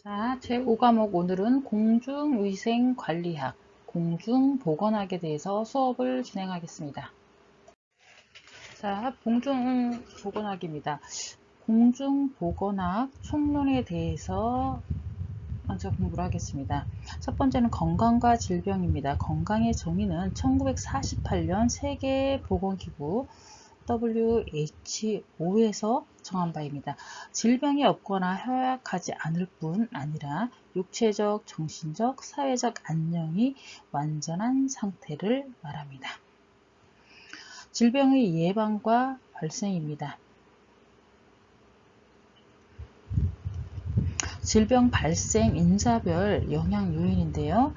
자, 제5과목 오늘은 공중위생관리학, 공중보건학에 대해서 수업을 진행하겠습니다. 자, 공중보건학입니다. 공중보건학 총론에 대해서 먼저 공부를 하겠습니다. 첫 번째는 건강과 질병입니다. 건강의 정의는 1948년 세계보건기구 WHO에서 정한 바입니다. 질병이 없거나 허약하지 않을 뿐 아니라 육체적, 정신적, 사회적 안녕이 완전한 상태를 말합니다. 질병의 예방과 발생입니다. 질병 발생 인자별 영향 요인인데요.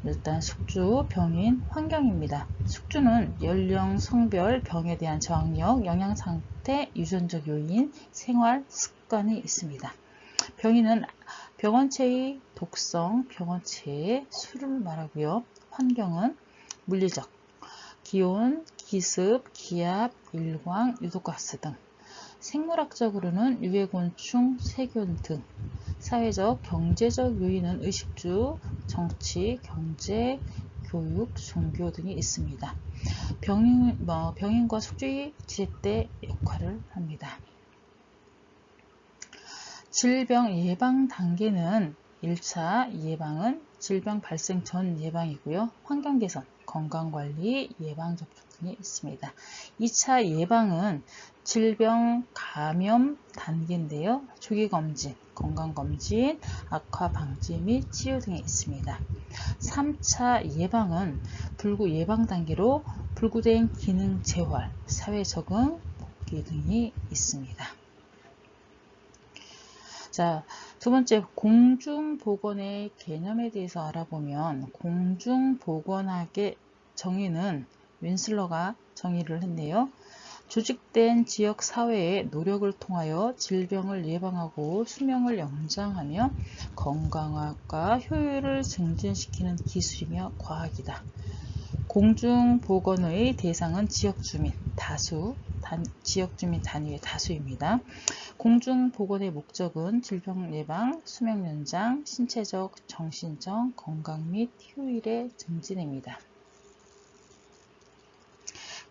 일단 숙주, 병인, 환경입니다. 숙주는 연령, 성별, 병에 대한 저항력, 영양상태, 유전적 요인, 생활, 습관이 있습니다. 병인은 병원체의 독성, 병원체의 수를 말하고요. 환경은 물리적, 기온, 기습, 기압, 일광, 유독가스 등. 생물학적으로는 유해곤충, 세균 등. 사회적, 경제적 요인은 의식주, 정치, 경제, 교육, 종교 등이 있습니다. 병인과 숙주의 지렛대 역할을 합니다. 질병 예방 단계는 1차 예방은 질병 발생 전 예방이고요. 환경 개선, 건강관리, 예방접종 등이 있습니다. 2차 예방은 질병 감염 단계인데요. 조기검진, 건강검진, 악화 방지 및 치유 등이 있습니다. 3차 예방은 불구 예방 단계로 불구된 기능 재활, 사회 적응, 복귀 등이 있습니다. 자, 두 번째 공중보건의 개념에 대해서 알아보면 공중보건학의 정의는 윈슬러가 정의를 했네요. 조직된 지역사회의 노력을 통하여 질병을 예방하고 수명을 연장하며 건강학과 효율을 증진시키는 기술이며 과학이다. 공중보건의 대상은 지역주민 단위의 다수입니다. 공중보건의 목적은 질병 예방, 수명 연장, 신체적, 정신적 건강 및 효율의 증진입니다.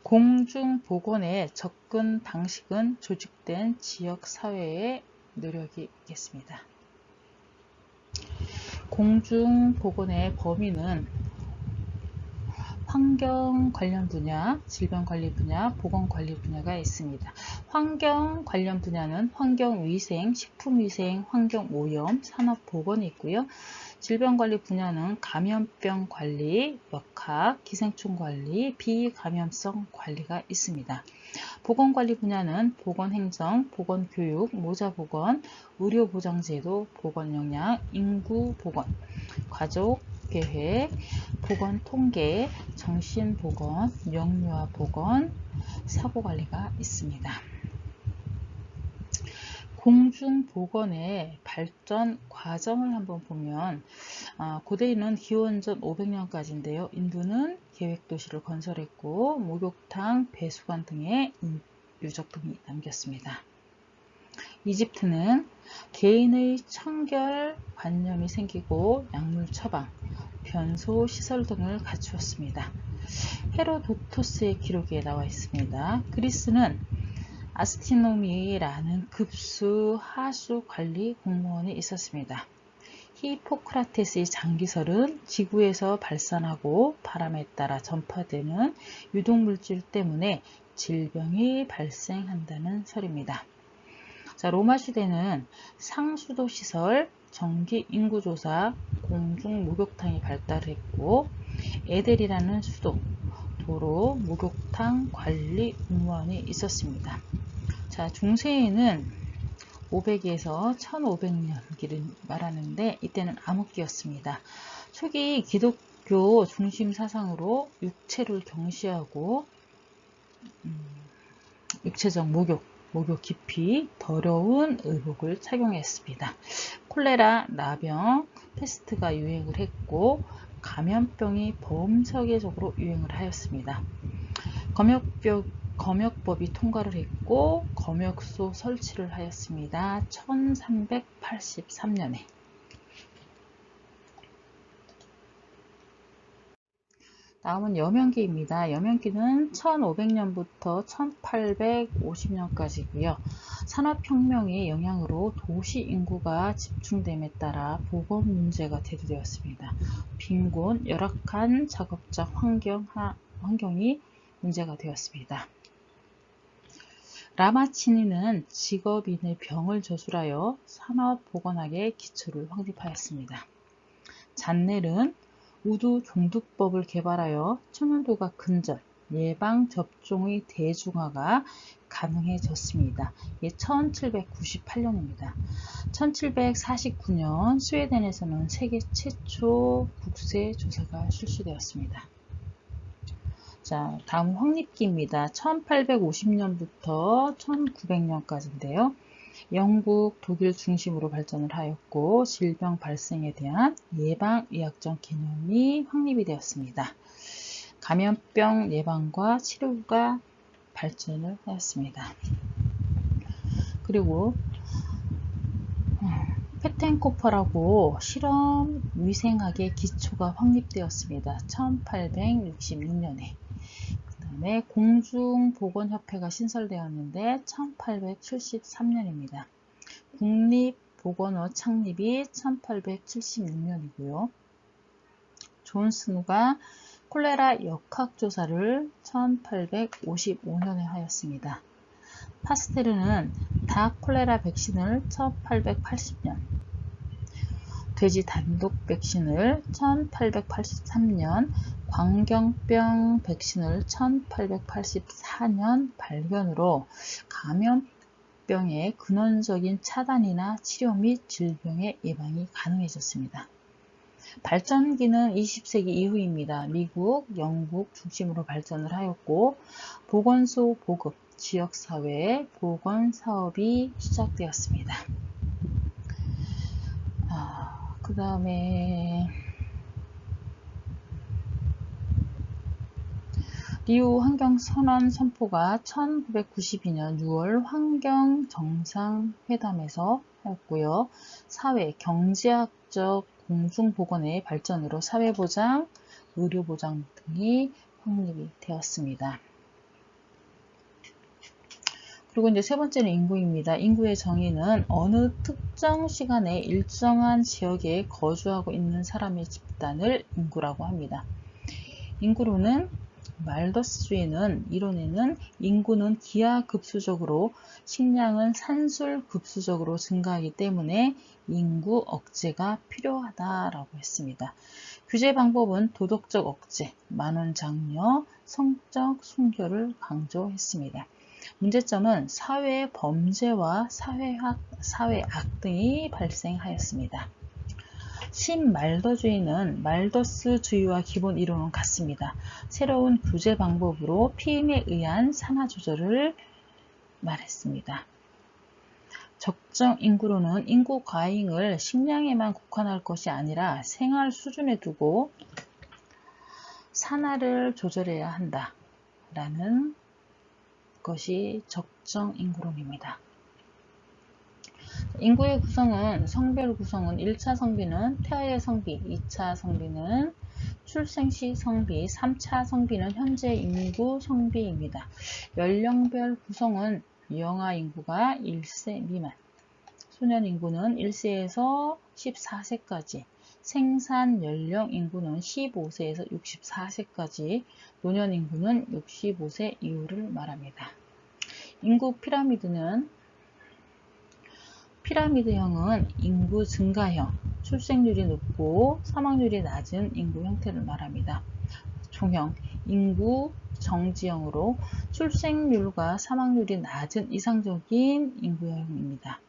공중보건의 접근 방식은 조직된 지역사회의 노력이 있겠습니다. 공중보건의 범위는 환경 관련 분야, 질병 관리 분야, 보건 관리 분야가 있습니다. 환경 관련 분야는 환경위생, 식품위생, 환경오염, 산업보건이 있고요. 질병 관리 분야는 감염병 관리, 역학, 기생충 관리, 비감염성 관리가 있습니다. 보건 관리 분야는 보건행정, 보건교육, 모자보건, 의료보장제도, 보건영양, 인구보건, 가족계획, 보건통계, 정신보건, 영유아보건, 사고관리가 있습니다. 공중보건의 발전 과정을 한번 보면 고대인은 기원전 500년까지인데요. 인도는 계획도시를 건설했고 목욕탕, 배수관 등의 유적 등이 남겼습니다. 이집트는 개인의 청결 관념이 생기고 약물 처방, 변소 시설 등을 갖추었습니다. 헤로도토스의 기록에 나와 있습니다. 그리스는 아스티노미라는 급수, 하수 관리 공무원이 있었습니다. 히포크라테스의 장기설은 지구에서 발산하고 바람에 따라 전파되는 유독물질 때문에 질병이 발생한다는 설입니다. 자, 로마 시대는 상수도 시설, 정기 인구조사, 공중 목욕탕이 발달했고 에델이라는 수도, 도로, 목욕탕 관리 공무원이 있었습니다. 자, 중세에는 500에서 1500년기를 말하는데 이때는 암흑기였습니다. 초기 기독교 중심 사상으로 육체를 경시하고 육체적 목욕 깊이 더러운 의복을 착용했습니다. 콜레라, 나병, 페스트가 유행을 했고 감염병이 범세계적으로 유행을 하였습니다. 검역법이 통과를 했고 검역소 설치를 하였습니다. 1383년에 다음은 여명기입니다. 여명기는 1500년부터 1850년까지고요. 산업혁명의 영향으로 도시 인구가 집중됨에 따라 보건 문제가 대두되었습니다. 빈곤, 열악한 작업적 환경이 문제가 되었습니다. 라마치니는 직업인의 병을 저술하여 산업보건학의 기초를 확립하였습니다. 잔넬은 우두 종두법을 개발하여 청년도가 근절, 예방접종의 대중화가 가능해졌습니다. 이게 1798년입니다. 1749년 스웨덴에서는 세계 최초 국세조사가 실시되었습니다. 자, 다음 황립기입니다. 1850년부터 1900년까지인데요. 영국, 독일 중심으로 발전을 하였고 질병 발생에 대한 예방의학적 개념이 확립이 되었습니다. 감염병 예방과 치료가 발전을 하였습니다. 그리고 페텐코퍼라고 실험 위생학의 기초가 확립되었습니다. 1866년에. 그 다음에 공중보건협회가 신설되었는데 1873년입니다. 국립보건원 창립이 1876년이고요. 존 스누가 콜레라 역학조사를 1855년에 하였습니다. 파스테르는 닭 콜레라 백신을 1880년, 돼지 단독 백신을 1883년, 광견병 백신을 1884년 발견으로 감염병의 근원적인 차단이나 치료 및 질병의 예방이 가능해졌습니다. 발전기는 20세기 이후입니다. 미국, 영국 중심으로 발전을 하였고 보건소 보급, 지역사회의 보건사업이 시작되었습니다. 그 다음에 리우 환경선언 선포가 1992년 6월 환경정상회담에서 하였고요. 사회, 경제학적 공중보건의 발전으로 사회보장, 의료보장 등이 확립이 되었습니다. 그리고 이제 세 번째는 인구입니다. 인구의 정의는 어느 특정 시간에 일정한 지역에 거주하고 있는 사람의 집단을 인구라고 합니다. 인구로는 말더스주의는 이론에는 인구는 기하급수적으로 식량은 산술급수적으로 증가하기 때문에 인구 억제가 필요하다라고 했습니다. 규제 방법은 도덕적 억제, 만원장려, 성적 순결을 강조했습니다. 문제점은 사회 범죄와 사회악 등이 발생하였습니다. 신말더주의는 말더스주의와 기본 이론은 같습니다. 새로운 규제 방법으로 피임에 의한 산화 조절을 말했습니다. 적정 인구로는 인구 과잉을 식량에만 국한할 것이 아니라 생활 수준에 두고 산화를 조절해야 한다라는 것이 적정 인구론입니다. 인구의 구성은 성별 구성은 1차 성비는 태아의 성비, 2차 성비는 출생 시 성비, 3차 성비는 현재 인구 성비입니다. 연령별 구성은 영아 인구가 1세 미만, 소년 인구는 1세에서 14세까지, 생산 연령 인구는 15세에서 64세까지, 노년 인구는 65세 이후를 말합니다. 인구 피라미드는 피라미드형은 인구 증가형, 출생률이 높고 사망률이 낮은 인구 형태를 말합니다. 종형, 인구 정지형으로 출생률과 사망률이 낮은 이상적인 인구형입니다.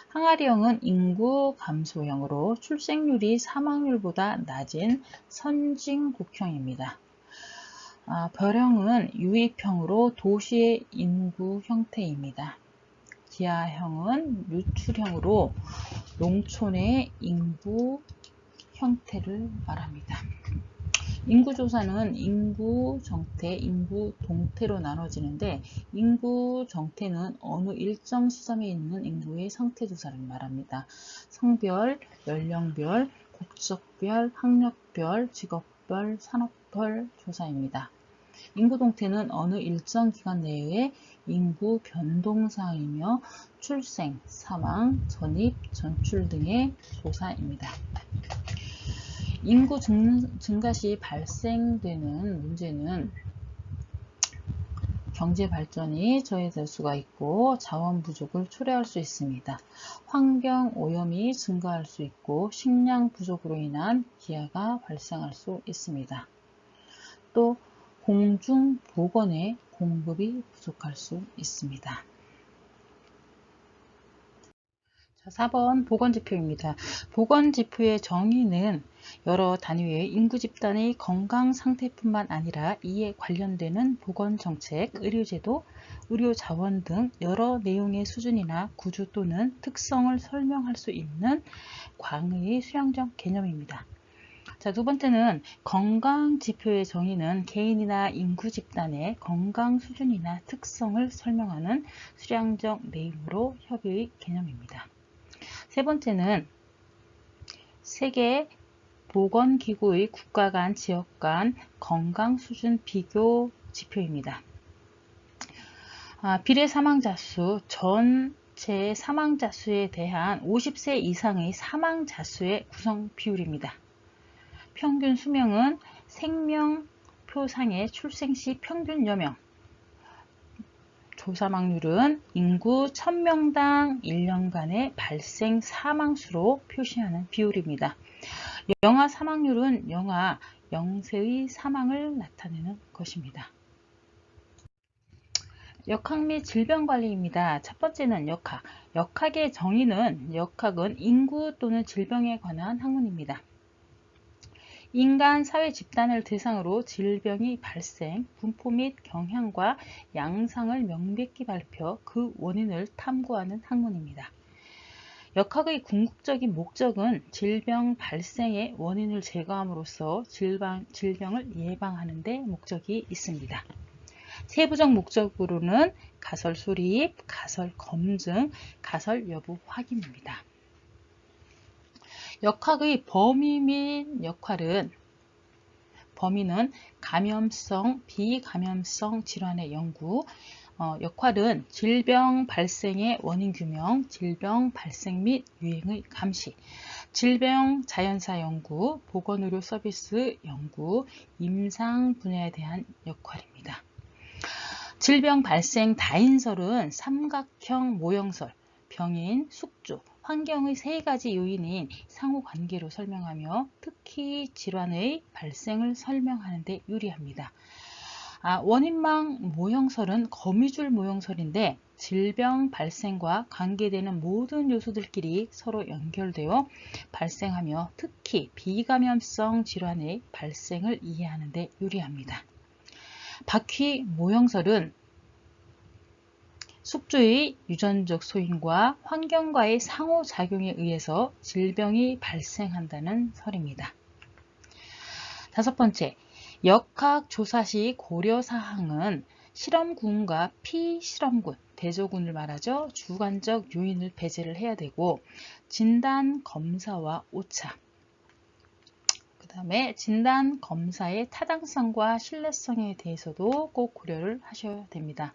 항아리형은 인구 감소형으로 출생률이 사망률보다 낮은 선진국형입니다. 별형은 유입형으로 도시의 인구 형태입니다. 기하형은 유출형으로 농촌의 인구 형태를 말합니다. 인구조사는 인구 정태, 인구 동태로 나눠지는데 인구 정태는 어느 일정 시점에 있는 인구의 상태 조사를 말합니다. 성별, 연령별, 국적별, 학력별, 직업별, 지역별, 산업별 조사입니다. 인구 동태는 어느 일정 기간 내에 인구 변동사항이며 출생, 사망, 전입, 전출 등의 조사입니다. 인구 증가 시 발생되는 문제는 경제 발전이 저해될 수가 있고 자원 부족을 초래할 수 있습니다. 환경 오염이 증가할 수 있고 식량 부족으로 인한 기아가 발생할 수 있습니다. 또 공중 보건의 공급이 부족할 수 있습니다. 자, 4번 보건지표입니다. 보건지표의 정의는 여러 단위의 인구 집단의 건강 상태뿐만 아니라 이에 관련되는 보건정책, 의료제도, 의료자원 등 여러 내용의 수준이나 구조 또는 특성을 설명할 수 있는 광의의 수량적 개념입니다. 자, 두 번째는 건강지표의 정의는 개인이나 인구 집단의 건강 수준이나 특성을 설명하는 수량적 내용으로 협의의 개념입니다. 세 번째는 세계 보건기구의 국가 간, 지역 간 건강 수준 비교 지표입니다. 비례 사망자 수, 전체 사망자 수에 대한 50세 이상의 사망자 수의 구성 비율입니다. 평균 수명은 생명표상의 출생 시 평균 여명, 조사망률은 인구 1000명당 1년간의 발생 사망수로 표시하는 비율입니다. 영아 사망률은 영아 0세의 사망을 나타내는 것입니다. 역학 및 질병관리입니다. 첫 번째는 역학. 역학의 정의는 역학은 인구 또는 질병에 관한 학문입니다. 인간 사회 집단을 대상으로 질병이 발생, 분포 및 경향과 양상을 명백히 발표, 그 원인을 탐구하는 학문입니다. 역학의 궁극적인 목적은 질병 발생의 원인을 제거함으로써 질병을 예방하는 데 목적이 있습니다. 세부적 목적으로는 가설 수립, 가설 검증, 가설 여부 확인입니다. 역학의 범위 및 역할은 범위는 감염성, 비감염성 질환의 연구, 역할은 질병 발생의 원인 규명, 질병 발생 및 유행의 감시, 질병 자연사 연구, 보건의료 서비스 연구, 임상 분야에 대한 역할입니다. 질병 발생 다인설은 삼각형 모형설, 병인, 숙주, 환경의 세 가지 요인인 상호관계로 설명하며 특히 질환의 발생을 설명하는 데 유리합니다. 원인망 모형설은 거미줄 모형설인데 질병 발생과 관계되는 모든 요소들끼리 서로 연결되어 발생하며 특히 비감염성 질환의 발생을 이해하는 데 유리합니다. 바퀴 모형설은 숙주의 유전적 소인과 환경과의 상호작용에 의해서 질병이 발생한다는 설입니다. 다섯 번째, 역학 조사 시 고려사항은 실험군과 피실험군, 대조군을 말하죠. 주관적 요인을 배제를 해야 되고 진단 검사와 오차, 그 다음에 진단 검사의 타당성과 신뢰성에 대해서도 꼭 고려를 하셔야 됩니다.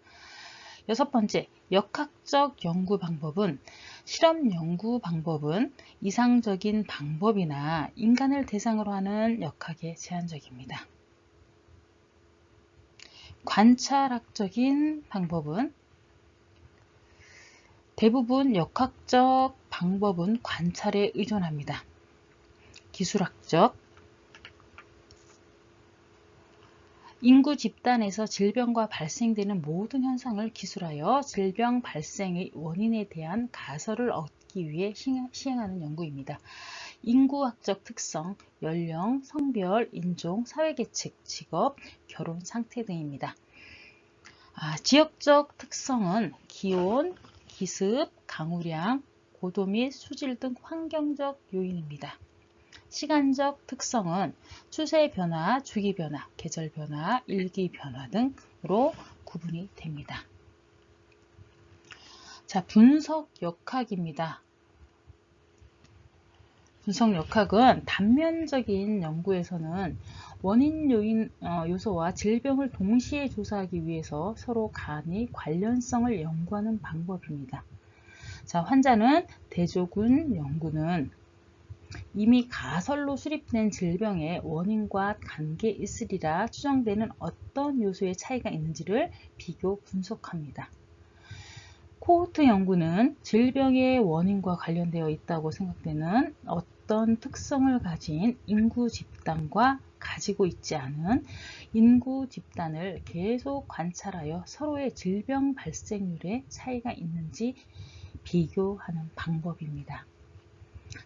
여섯 번째, 역학적 연구 방법은 실험 연구 방법은 이상적인 방법이나 인간을 대상으로 하는 역학에 제한적입니다. 관찰학적인 방법은 대부분 역학적 방법은 관찰에 의존합니다. 기술학적 인구 집단에서 질병과 발생되는 모든 현상을 기술하여 질병 발생의 원인에 대한 가설을 얻기 위해 시행하는 연구입니다. 인구학적 특성, 연령, 성별, 인종, 사회계층, 직업, 결혼 상태 등입니다. 지역적 특성은 기온, 기습, 강우량, 고도 및 수질 등 환경적 요인입니다. 시간적 특성은 추세 변화, 주기 변화, 계절 변화, 일기 변화 등으로 구분이 됩니다. 자, 분석 역학입니다. 분석 역학은 단면적인 연구에서는 원인 요소와 질병을 동시에 조사하기 위해서 서로 간의 관련성을 연구하는 방법입니다. 자, 환자는 대조군 연구는 이미 가설로 수립된 질병의 원인과 관계 있으리라 추정되는 어떤 요소의 차이가 있는지를 비교 분석합니다. 코호트 연구는 질병의 원인과 관련되어 있다고 생각되는 어떤 특성을 가진 인구 집단과 가지고 있지 않은 인구 집단을 계속 관찰하여 서로의 질병 발생률에 차이가 있는지 비교하는 방법입니다.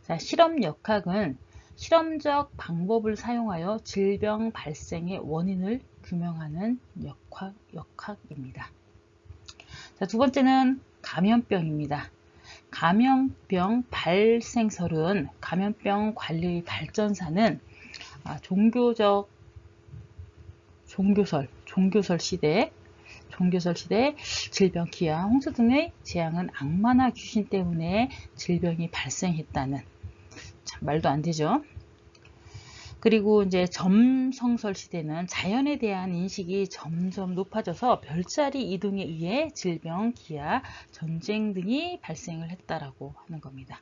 자, 실험 역학은 실험적 방법을 사용하여 질병 발생의 원인을 규명하는 역학입니다. 자, 두 번째는 감염병입니다. 감염병 발생설은 감염병 관리 발전사는 종교설 시대 질병, 기아, 홍수 등의 재앙은 악마나 귀신 때문에 질병이 발생했다는, 참 말도 안 되죠. 그리고 이제 점성설 시대는 자연에 대한 인식이 점점 높아져서 별자리 이동에 의해 질병, 기아, 전쟁 등이 발생을 했다라고 하는 겁니다.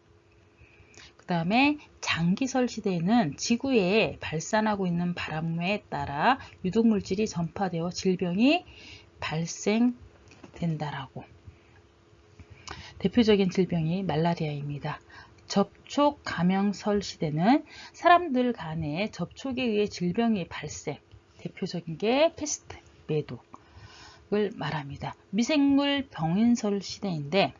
그 다음에 장기설 시대에는 지구에 발산하고 있는 바람에 따라 유독물질이 전파되어 질병이 발생된다라고. 대표적인 질병이 말라리아입니다. 접촉 감염설 시대는 사람들 간의 접촉에 의해 질병이 발생, 대표적인 게 패스트, 매독을 말합니다. 미생물 병인설 시대인데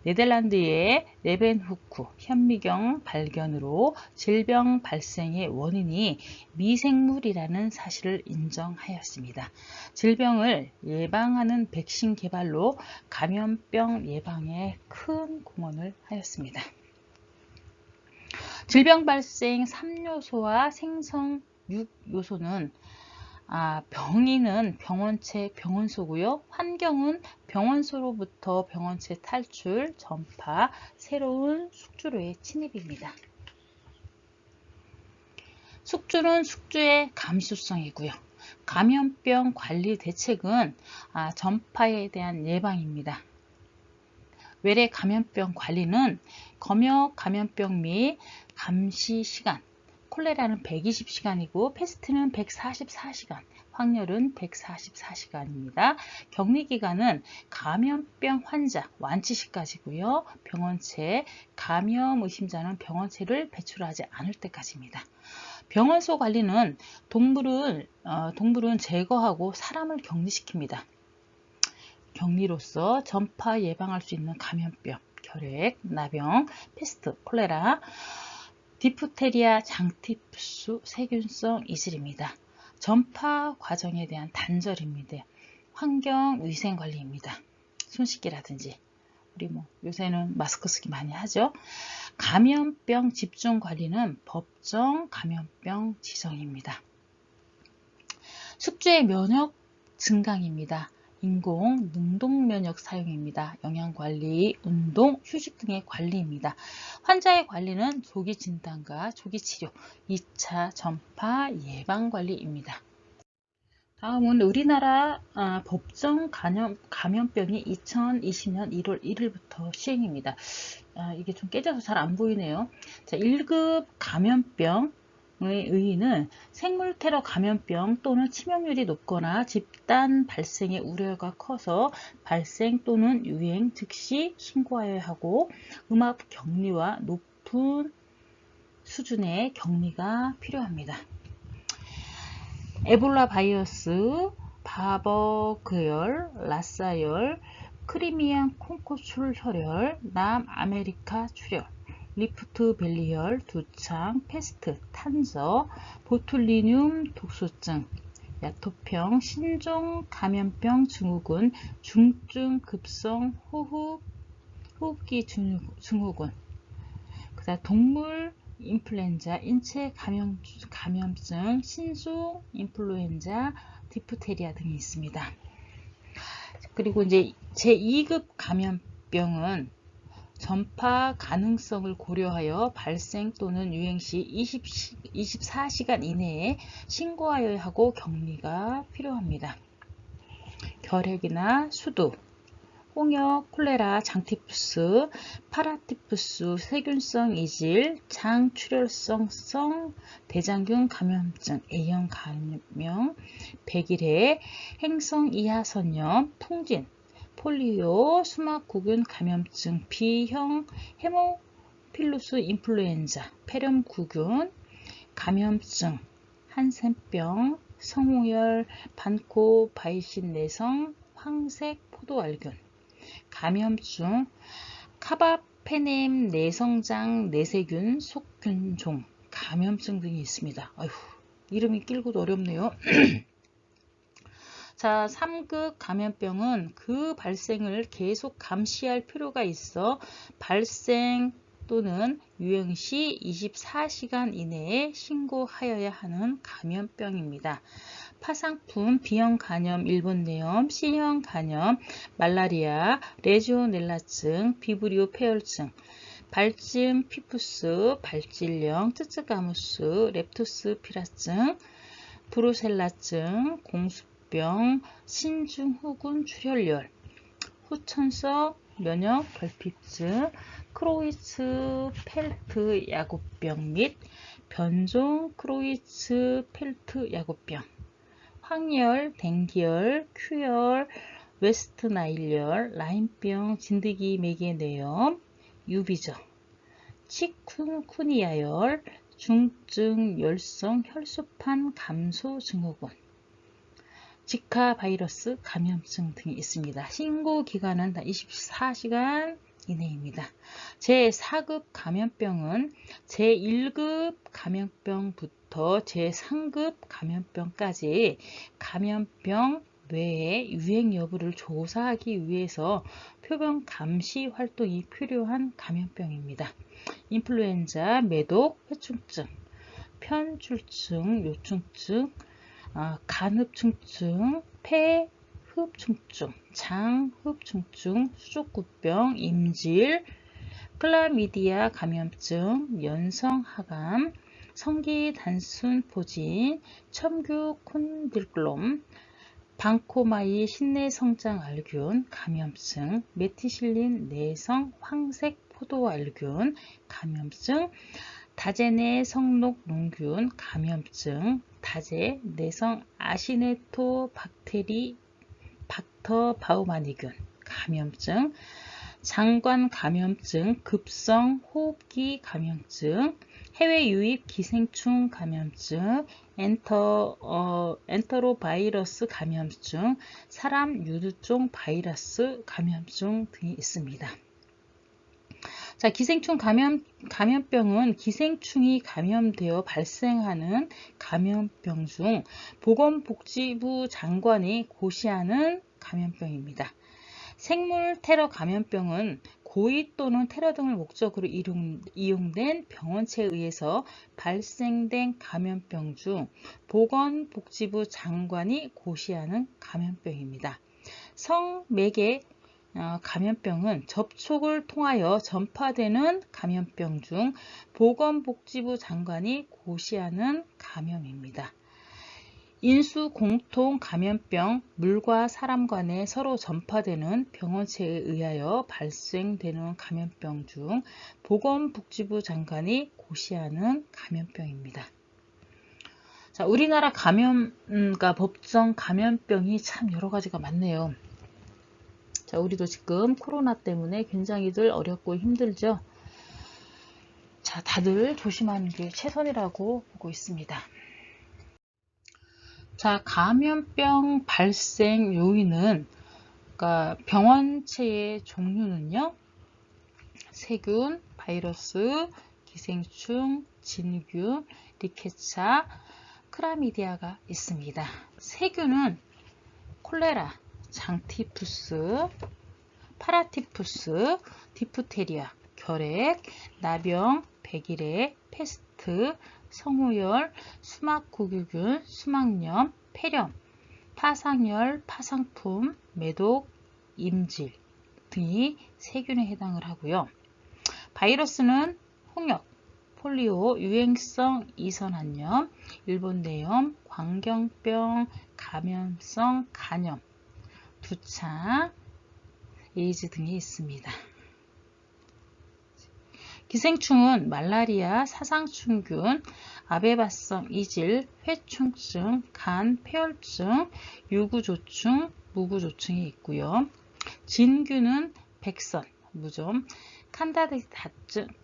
네덜란드의 레벤후크 현미경 발견으로 질병 발생의 원인이 미생물이라는 사실을 인정하였습니다. 질병을 예방하는 백신 개발로 감염병 예방에 큰 공헌을 하였습니다. 질병 발생 3요소와 생성 6요소는 병인은 병원체, 병원소고요. 환경은 병원소로부터 병원체 탈출, 전파, 새로운 숙주로의 침입입니다. 숙주는 숙주의 감수성이고요. 감염병 관리 대책은 전파에 대한 예방입니다. 외래 감염병 관리는 검역 감염병 및 감시 시간, 콜레라는 120시간이고 패스트는 144시간, 황열은 144시간입니다. 격리기간은 감염병 환자 완치 시까지고요. 병원체, 감염 의심자는 병원체를 배출하지 않을 때까지입니다. 병원소 관리는 동물은 제거하고 사람을 격리시킵니다. 격리로서 전파 예방할 수 있는 감염병, 결핵, 나병, 패스트, 콜레라, 디프테리아, 장티푸스, 세균성 이슬입니다. 전파 과정에 대한 단절입니다. 환경 위생 관리입니다. 손 씻기라든지 우리 요새는 마스크 쓰기 많이 하죠. 감염병 집중 관리는 법정 감염병 지정입니다. 숙주의 면역 증강입니다. 인공 능동 면역 사용입니다. 영양관리, 운동, 휴식 등의 관리입니다. 환자의 관리는 조기 진단과 조기 치료, 2차 전파 예방 관리입니다. 다음은 우리나라 법정 감염병이 2020년 1월 1일부터 시행입니다. 이게 좀 깨져서 잘 안 보이네요. 자, 1급 감염병 의의는 생물 테러 감염병 또는 치명률이 높거나 집단 발생의 우려가 커서 발생 또는 유행 즉시 신고하여야 하고 음압 격리와 높은 수준의 격리가 필요합니다. 에볼라 바이러스, 바버그열, 라사열, 크리미안 콩고출 혈열, 남아메리카 출혈, 리프트 밸리열, 두창, 패스트, 탄저, 보툴리늄 독소증, 야토병, 신종 감염병 증후군, 중증 급성 호흡기 증후군, 그다음 동물 인플루엔자, 인체 감염증, 신종 인플루엔자, 디프테리아 등이 있습니다. 그리고 이제 제2급 감염병은 전파 가능성을 고려하여 발생 또는 유행 시 24시간 이내에 신고하여야 하고 격리가 필요합니다. 결핵이나 수두, 홍역, 콜레라, 장티푸스, 파라티푸스, 세균성 이질, 장출혈성성 대장균 감염증, A형 감염, 백일해, 행성 이하선염, 풍진, 폴리오, 수막구균 감염증, B형 헤모필루스 인플루엔자, 폐렴구균 감염증, 한센병, 성홍열, 반코 바이신 내성, 황색 포도알균 감염증, 카바페넴 내성장 내세균 속균종 감염증 등이 있습니다. 아휴, 이름이 길고도 어렵네요. 자, 3급 감염병은 그 발생을 계속 감시할 필요가 있어 발생 또는 유행 시 24시간 이내에 신고하여야 하는 감염병입니다. 파상품, B형 간염, 일본내염, C형 간염, 말라리아, 레지오넬라증, 비브리오 폐혈증, 발진 피푸스, 발진령, 쯔쯔가무스, 렙토스피라증, 브루셀라증, 공수병, 신중후군 출혈열, 후천성 면역 결핍증, 크로이츠 펠트 야구병 및 변종 크로이츠 펠트 야구병, 황열, 댕기열, 큐열, 웨스트 나일열, 라임병, 진드기 매개내염, 유비저, 치쿤쿠니아열, 중증 열성 혈소판 감소 증후군, 지카 바이러스 감염증 등이 있습니다. 신고 기간은 다 24시간 이내입니다. 제4급 감염병은 제1급 감염병부터 제3급 감염병까지 감염병 외에 유행 여부를 조사하기 위해서 표본 감시 활동이 필요한 감염병입니다. 인플루엔자, 매독, 회충증, 편출증, 요충증, 간흡충증, 폐흡충증, 장흡충증, 수족구병, 임질, 클라미디아 감염증, 연성하감, 성기 단순포진, 첨규 콘딜글롬, 방코마이 신내성장알균 감염증, 메티실린 내성 황색 포도알균 감염증, 다제내 성록농균 감염증, 다제 내성 아시네토 박테리 박터 바우마니균 감염증, 장관 감염증, 급성 호흡기 감염증, 해외 유입 기생충 감염증, 엔터로바이러스 감염증, 사람 유두종 바이러스 감염증 등이 있습니다. 자, 기생충 감염병은 기생충이 감염되어 발생하는 감염병 중 보건복지부 장관이 고시하는 감염병입니다. 생물 테러 감염병은 고의 또는 테러 등을 목적으로 이용된 병원체에 의해서 발생된 감염병 중 보건복지부 장관이 고시하는 감염병입니다. 성매개 감염병은 접촉을 통하여 전파되는 감염병 중 보건복지부 장관이 고시하는 감염입니다. 인수공통 감염병, 물과 사람 간에 서로 전파되는 병원체에 의하여 발생되는 감염병 중 보건복지부 장관이 고시하는 감염병입니다. 자, 우리나라 법정 감염병이 참 여러 가지가 많네요. 자, 우리도 지금 코로나 때문에 굉장히들 어렵고 힘들죠. 자, 다들 조심하는 게 최선이라고 보고 있습니다. 자, 감염병 발생 요인은, 그러니까 병원체의 종류는요, 세균, 바이러스, 기생충, 진균, 리케차, 클라미디아가 있습니다. 세균은 콜레라, 장티푸스, 파라티푸스, 디프테리아, 결핵, 나병, 백일해, 패스트, 성후열, 수막구균, 수막염, 폐렴, 파상열, 파상품, 매독, 임질 등이 세균에 해당을 하고요. 바이러스는 홍역, 폴리오, 유행성 이선한염, 일본뇌염, 광견병, 감염성 간염, 두창, 에이즈 등이 있습니다. 기생충은 말라리아, 사상충균, 아베바성 이질, 회충증, 간, 폐혈증, 유구조충, 무구조충이 있고요. 진균은 백선, 무좀,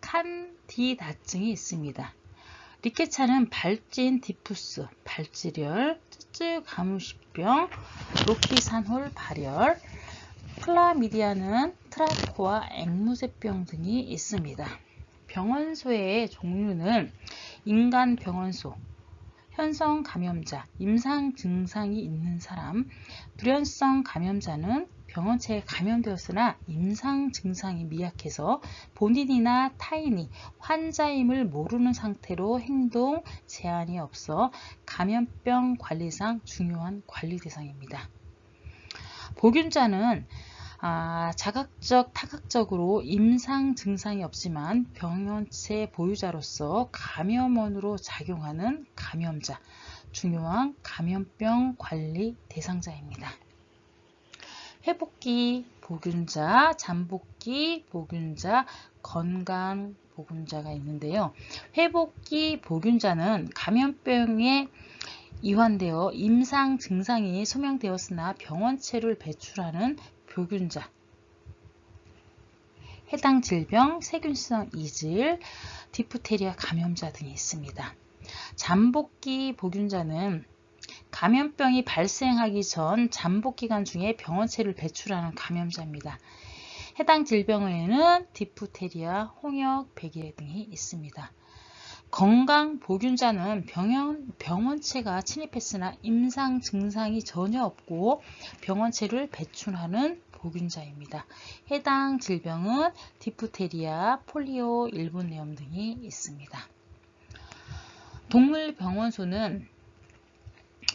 칸디다증이 있습니다. 리케차는 발진 디푸스, 발지열, 쯔쯔 가무시병, 로키산홀 발열, 클라미디아는 트라코와 앵무새병 등이 있습니다. 병원소의 종류는 인간 병원소, 현성 감염자, 임상 증상이 있는 사람, 불연성 감염자는 병원체에 감염되었으나 임상 증상이 미약해서 본인이나 타인이 환자임을 모르는 상태로 행동 제한이 없어 감염병 관리상 중요한 관리 대상입니다. 보균자는 자각적, 타각적으로 임상 증상이 없지만 병원체 보유자로서 감염원으로 작용하는 감염자, 중요한 감염병 관리 대상자입니다. 회복기 보균자, 잠복기 보균자, 건강 보균자가 있는데요. 회복기 보균자는 감염병에 이완되어 임상 증상이 소명되었으나 병원체를 배출하는 보균자, 해당 질병, 세균성 이질, 디프테리아 감염자 등이 있습니다. 잠복기 보균자는 감염병이 발생하기 전 잠복기간 중에 병원체를 배출하는 감염자입니다. 해당 질병에는 디프테리아, 홍역, 백일해 등이 있습니다. 건강 보균자는 병원체가 침입했으나 임상 증상이 전혀 없고 병원체를 배출하는 보균자입니다. 해당 질병은 디프테리아, 폴리오, 일본뇌염 등이 있습니다. 동물병원소는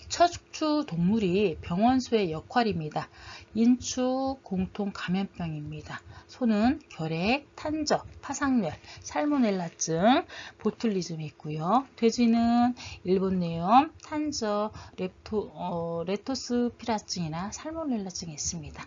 척추 동물이 병원소의 역할입니다. 인추 공통 감염병입니다. 소는 결핵, 탄저, 파상열, 살모넬라증, 보툴리즘이 있고요. 돼지는 일본뇌염, 탄저, 레토스피라증이나 살모넬라증이 있습니다.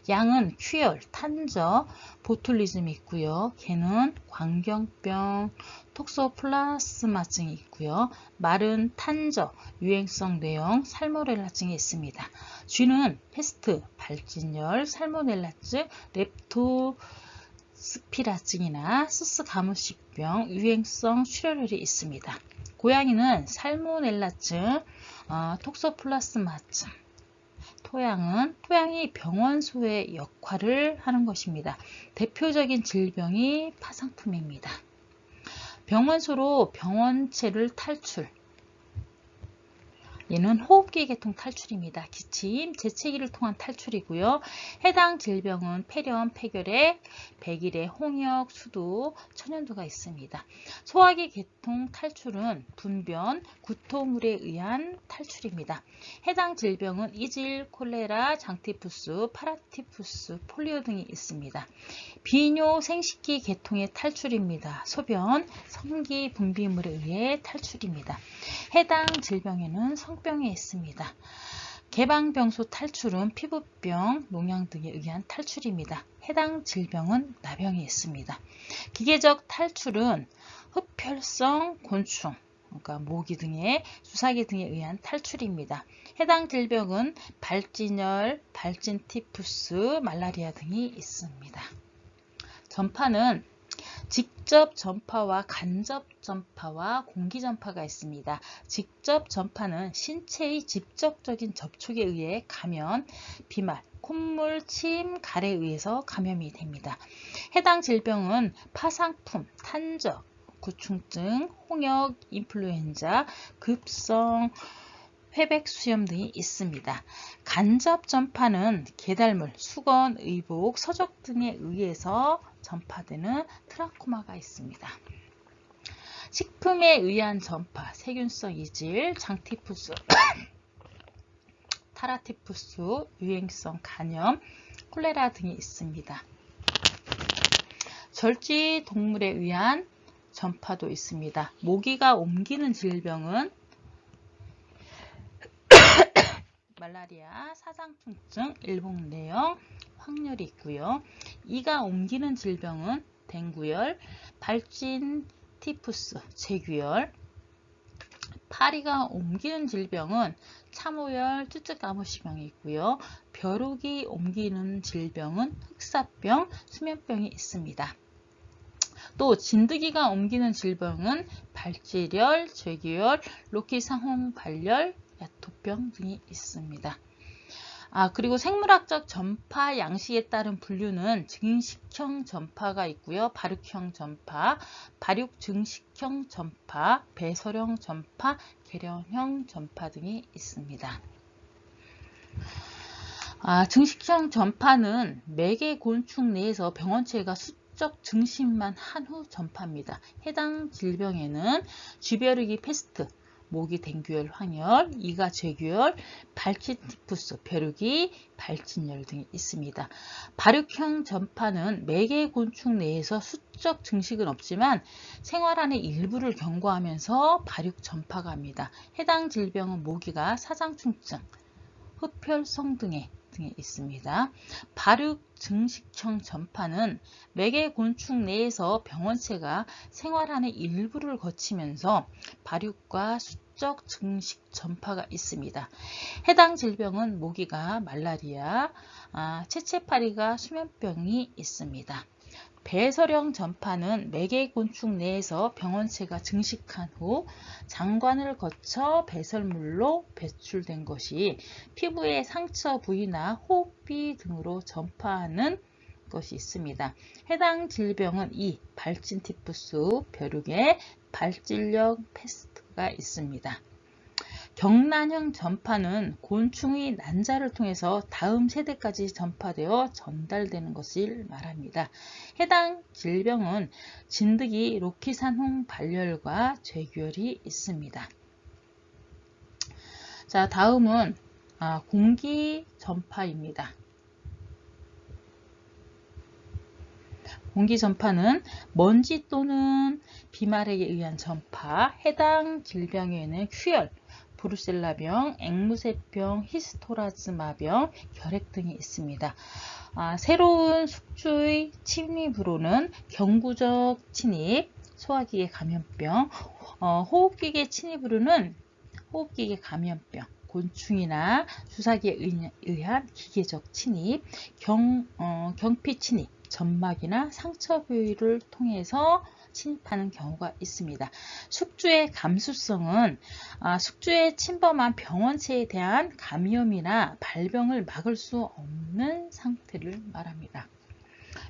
양은 퀴열, 탄저, 보툴리즘이 있고요. 개는 광견병, 톡소플라스마증이 있고요. 말은 탄저, 유행성 뇌염, 살모넬라증이 있습니다. 쥐는 패스트, 발진열, 살모넬라증, 렙토스피라증이나 스스가무시병, 유행성 출혈열이 있습니다. 고양이는 살모넬라증, 톡소플라스마증, 토양이 병원소의 역할을 하는 것입니다. 대표적인 질병이 파상품입니다. 병원소로 병원체를 탈출. 얘는 호흡기 계통 탈출입니다. 기침, 재채기를 통한 탈출이고요. 해당 질병은 폐렴, 폐결핵, 백일해, 홍역, 수두, 천연두가 있습니다. 소화기 계통 탈출은 분변, 구토물에 의한 탈출입니다. 해당 질병은 이질, 콜레라, 장티푸스, 파라티푸스, 폴리오 등이 있습니다. 비뇨, 생식기 계통의 탈출입니다. 소변, 성기, 분비물에 의해 탈출입니다. 해당 질병에는 성병에 있습니다. 개방병소 탈출은 피부병, 농양 등에 의한 탈출입니다. 해당 질병은 나병에 있습니다. 기계적 탈출은 흡혈성 곤충, 그러니까 모기 등의 주사기 등에 의한 탈출입니다. 해당 질병은 발진열, 발진티푸스, 말라리아 등이 있습니다. 전파는 직접 전파와 간접 전파와 공기 전파가 있습니다. 직접 전파는 신체의 직접적인 접촉에 의해 감염, 비말, 콧물, 침, 갈에 의해서 감염이 됩니다. 해당 질병은 파상품, 탄저, 구충증, 홍역, 인플루엔자, 급성 회백수염 등이 있습니다. 간접 전파는 계달물, 수건, 의복, 서적 등에 의해서 전파되는 트라코마가 있습니다. 식품에 의한 전파, 세균성 이질, 장티푸스, 타라티푸스, 유행성 간염, 콜레라 등이 있습니다. 절지 동물에 의한 전파도 있습니다. 모기가 옮기는 질병은 말라리아, 사상충증, 일봉내염, 황열이 있고요. 이가 옮기는 질병은 댕구열, 발진, 티푸스, 제규열. 파리가 옮기는 질병은 참호열, 쯔쯔가무시병이 있고요. 벼룩이 옮기는 질병은 흑사병, 수면병이 있습니다. 또 진드기가 옮기는 질병은 발질열, 제규열, 로키상홍 발열, 야토병 등이 있습니다. 그리고 생물학적 전파 양식에 따른 분류는 증식형 전파가 있고요. 발육형 전파, 발육 증식형 전파, 배설형 전파, 계련형 전파 등이 있습니다. 증식형 전파는 매개 곤충 내에서 병원체가 수적 증식만 한 후 전파입니다. 해당 질병에는 쥐벼룩이 패스트, 모기 댕규열 황열, 이가 제규열, 발진 티푸스, 벼룩이 발진열 등이 있습니다. 발육형 전파는 매개 곤충 내에서 수적 증식은 없지만 생활 안의 일부를 경과하면서 발육 전파가 합니다. 해당 질병은 모기가 사상충증, 흡혈성 등이 있습니다. 발육 증식형 전파는 매개 곤충 내에서 병원체가 생활 안의 일부를 거치면서 발육과 수적 증식 전파가 있습니다. 해당 질병은 모기가 말라리아, 채채파리가 수면병이 있습니다. 배설형 전파는 매개 곤충 내에서 병원체가 증식한 후 장관을 거쳐 배설물로 배출된 것이 피부의 상처 부위나 호흡기 등으로 전파하는 것이 있습니다. 해당 질병은 이 발진 티푸스, 벼룩의 발질력 패스트가 있습니다. 경란형 전파는 곤충의 난자를 통해서 다음 세대까지 전파되어 전달되는 것을 말합니다. 해당 질병은 진드기, 로키산홍 발열과 제규열이 있습니다. 자, 다음은 공기 전파입니다. 공기 전파는 먼지 또는 비말에 의한 전파, 해당 질병에는 큐열, 브루셀라병, 앵무새병, 히스토라즈마병, 결핵 등이 있습니다. 새로운 숙주의 침입으로는 경구적 침입, 소화기계 감염병, 호흡기계 침입으로는 호흡기계 감염병, 곤충이나 주사기에 의한 기계적 침입, 경피 침입, 점막이나 상처 부위를 통해서 침입하는 경우가 있습니다. 숙주의 감수성은 숙주의 침범한 병원체에 대한 감염이나 발병을 막을 수 없는 상태를 말합니다.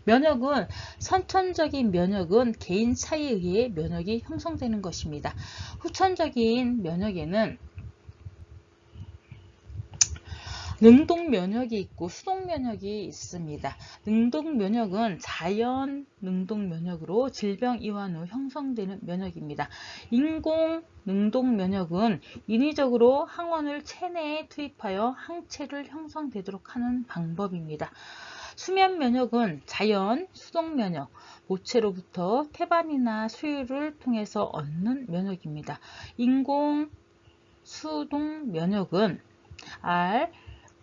면역은 선천적인 면역은 개인 차이에 의해 면역이 형성되는 것입니다. 후천적인 면역에는 능동 면역이 있고 수동 면역이 있습니다. 능동 면역은 자연 능동 면역으로 질병 이완 후 형성되는 면역입니다. 인공 능동 면역은 인위적으로 항원을 체내에 투입하여 항체를 형성되도록 하는 방법입니다. 수면 면역은 자연 수동 면역, 모체로부터 태반이나 수유를 통해서 얻는 면역입니다. 인공 수동 면역은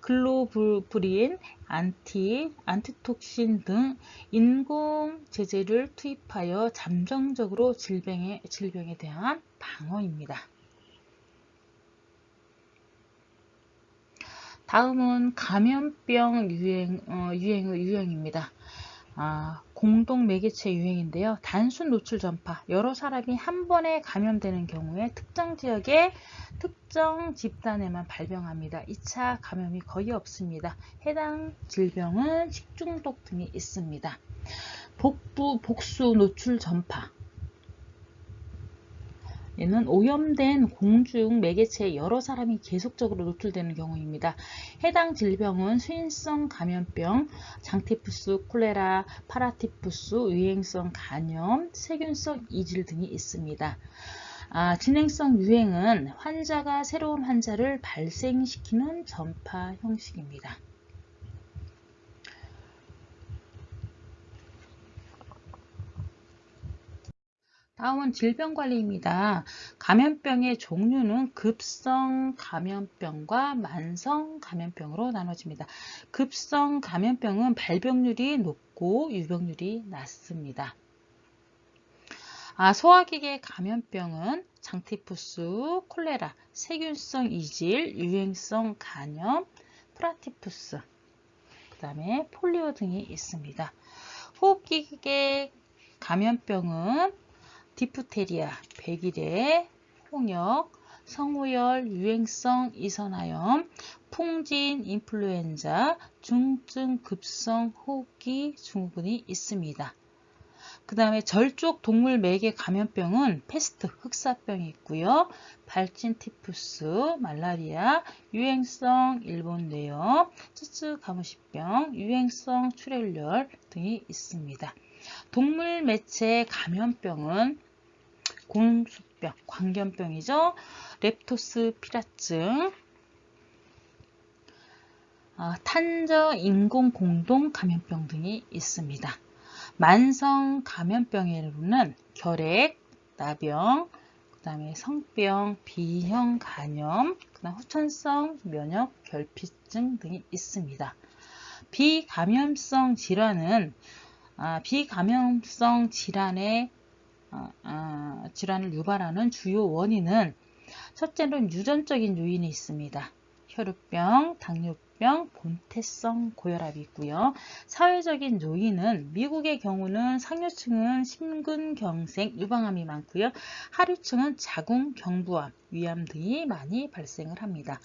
글로불린, 안티톡신 등 인공 제제를 투입하여 잠정적으로 질병에 대한 방어입니다. 다음은 감염병 유행입니다. 공동 매개체 유행인데요. 단순 노출 전파, 여러 사람이 한 번에 감염되는 경우에 특정 지역의 특정 집단에만 발병합니다. 2차 감염이 거의 없습니다. 해당 질병은 식중독 등이 있습니다. 복수 노출 전파, 얘는 오염된 공중 매개체에 여러 사람이 계속적으로 노출되는 경우입니다. 해당 질병은 수인성 감염병, 장티푸스, 콜레라, 파라티푸스, 유행성 간염, 세균성 이질 등이 있습니다. 진행성 유행은 환자가 새로운 환자를 발생시키는 전파 형식입니다. 다음은 질병관리입니다. 감염병의 종류는 급성 감염병과 만성 감염병으로 나눠집니다. 급성 감염병은 발병률이 높고 유병률이 낮습니다. 소화기계 감염병은 장티푸스, 콜레라, 세균성 이질, 유행성 간염, 프라티푸스, 그 다음에 폴리오 등이 있습니다. 호흡기계 감염병은 디프테리아, 백일해, 홍역, 성호열, 유행성 이선화염, 풍진, 인플루엔자, 중증 급성 호흡기 증후군이 있습니다. 그 다음에 절쪽 동물 매개 감염병은 패스트, 흑사병이 있고요. 발진 티푸스, 말라리아, 유행성 일본 뇌염, 쯔쯔 가무시병, 유행성 출혈열 등이 있습니다. 동물 매체 감염병은 곰수병, 광견병이죠. 렙토스피라증, 탄저 인공 공동 감염병 등이 있습니다. 만성 감염병에는 결핵, 나병, 그 다음에 성병, B형 간염, 그다음 후천성 면역 결핍증 등이 있습니다. 비감염성 질환은 비감염성 질환을 유발하는 주요 원인은 첫째는 유전적인 요인이 있습니다. 혈우병, 당뇨병, 본태성 고혈압이 있고요. 사회적인 요인은 미국의 경우는 상류층은 심근경색, 유방암이 많고요. 하류층은 자궁, 경부암, 위암 등이 많이 발생을 합니다.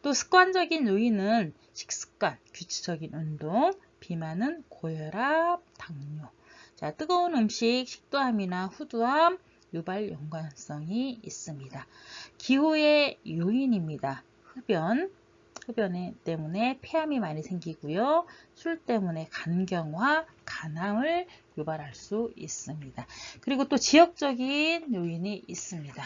또 습관적인 요인은 식습관, 규칙적인 운동, 비만은 고혈압, 당뇨. 뜨거운 음식, 식도암이나 후두암, 유발 연관성이 있습니다. 기후의 요인입니다. 흡연 때문에 폐암이 많이 생기고요. 술 때문에 간경화, 간암을 유발할 수 있습니다. 그리고 또 지역적인 요인이 있습니다.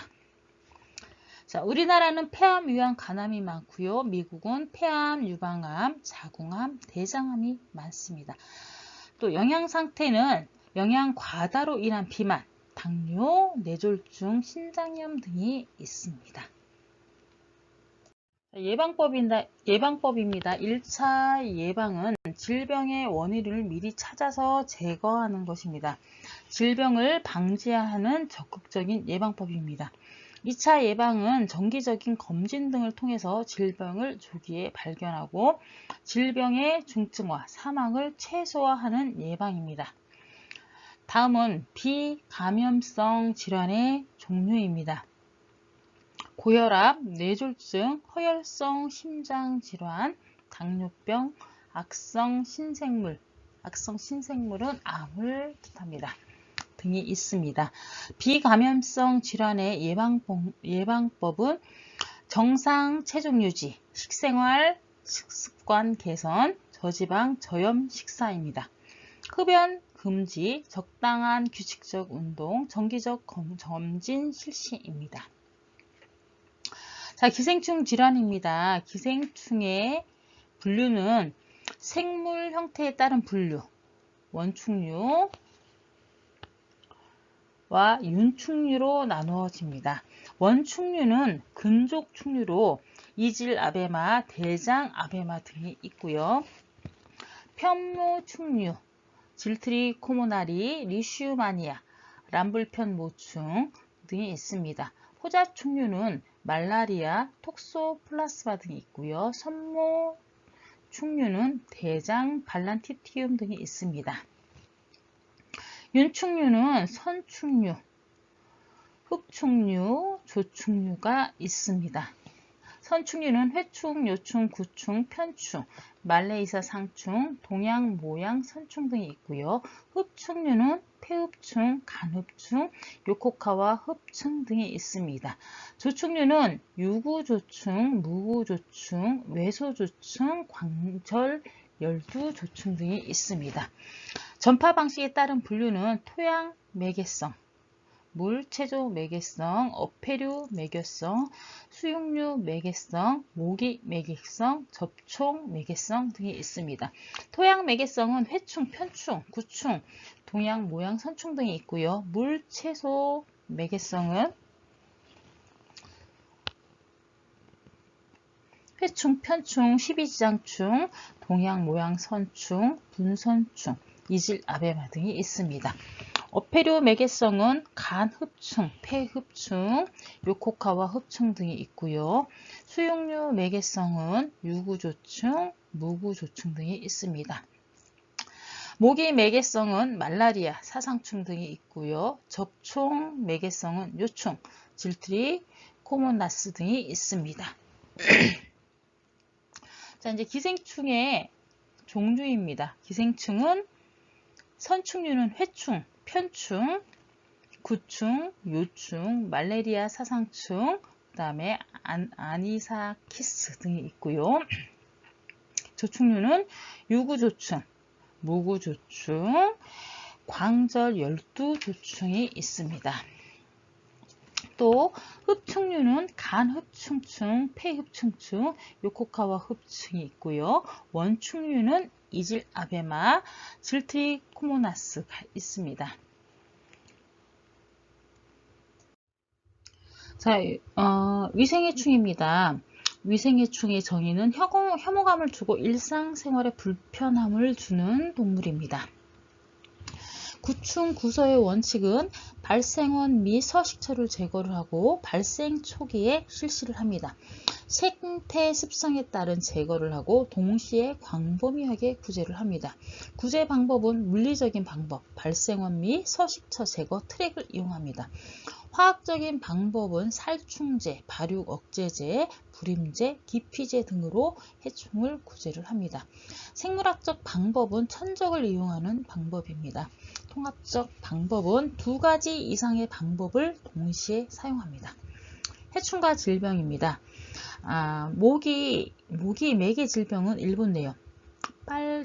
우리나라는 폐암, 위암, 간암이 많고요. 미국은 폐암, 유방암, 자궁암, 대장암이 많습니다. 또 영양 상태는 영양 과다로 인한 비만, 당뇨, 뇌졸중, 신장염 등이 있습니다. 예방법입니다. 1차 예방은 질병의 원인을 미리 찾아서 제거하는 것입니다. 질병을 방지하는 적극적인 예방법입니다. 2차 예방은 정기적인 검진 등을 통해서 질병을 조기에 발견하고 질병의 중증화, 사망을 최소화하는 예방입니다. 다음은 비감염성 질환의 종류입니다. 고혈압, 뇌졸중, 허혈성 심장질환, 당뇨병, 악성 신생물은 암을 뜻합니다. 등이 있습니다. 비감염성 질환의 예방법은 정상 체중 유지, 식생활, 식습관 개선, 저지방, 저염 식사입니다. 흡연 금지, 적당한 규칙적 운동, 정기적 검진 실시입니다. 기생충 질환입니다. 기생충의 분류는 생물 형태에 따른 분류, 원충류와 윤충류로 나누어집니다. 원충류는 근족충류로 이질 아베마, 대장 아베마 등이 있고요. 편모충류, 질트리코모나리, 리슈마니아, 람불편모충 등이 있습니다. 호자충류는 말라리아, 톡소플라스마 등이 있고요. 선모충류는 대장, 발란티티움 등이 있습니다. 윤충류는 선충류, 흑충류, 조충류가 있습니다. 선충류는 회충, 요충, 구충, 편충, 말레이사 상충, 동양 모양 선충 등이 있고요. 흡충류는 폐흡충, 간흡충, 요코카와 흡충 등이 있습니다. 조충류는 유구조충, 무구조충, 외소조충, 광절, 열두조충 등이 있습니다. 전파 방식에 따른 분류는 토양 매개성, 물, 체조 매개성, 어패류 매개성, 수육류 매개성, 모기 매개성, 접촉 매개성 등이 있습니다. 토양 매개성은 회충, 편충, 구충, 동양 모양 선충 등이 있고요. 물, 채소 매개성은 회충, 편충, 십이지장충, 동양 모양 선충, 분선충, 이질 아베마 등이 있습니다. 어패류 매개성은 간 흡충, 폐 흡충, 요코카와 흡충 등이 있고요. 수육류 매개성은 유구조충, 무구조충 등이 있습니다. 모기 매개성은 말라리아, 사상충 등이 있고요. 접총 매개성은 요충, 질트리, 코모나스 등이 있습니다. 자, 이제 기생충의 종류입니다. 기생충은 선충류는 회충, 편충, 구충, 요충, 말레리아 사상충, 그 다음에 아니사키스 등이 있고요. 조충류는 유구조충, 무구조충, 광절 12조충이 있습니다. 또 흡충류는 간흡충충, 폐흡충충, 요코카와 흡충이 있고요. 원충류는 이질 아베마, 질트리코모나스가 있습니다. 자, 위생해충입니다. 위생해충의 정의는 혐오감을 주고 일상생활에 불편함을 주는 동물입니다. 구충 구서의 원칙은 발생원 및 서식처를 제거를 하고 발생 초기에 실시를 합니다. 생태 습성에 따른 제거를 하고 동시에 광범위하게 구제를 합니다. 구제 방법은 물리적인 방법, 발생원 및 서식처 제거 트랙을 이용합니다. 화학적인 방법은 살충제, 발육 억제제, 불임제, 기피제 등으로 해충을 구제를 합니다. 생물학적 방법은 천적을 이용하는 방법입니다. 통합적 방법은 2가지 이상의 방법을 동시에 사용합니다. 해충과 질병입니다. 모기 매개 질병은 일본 내요.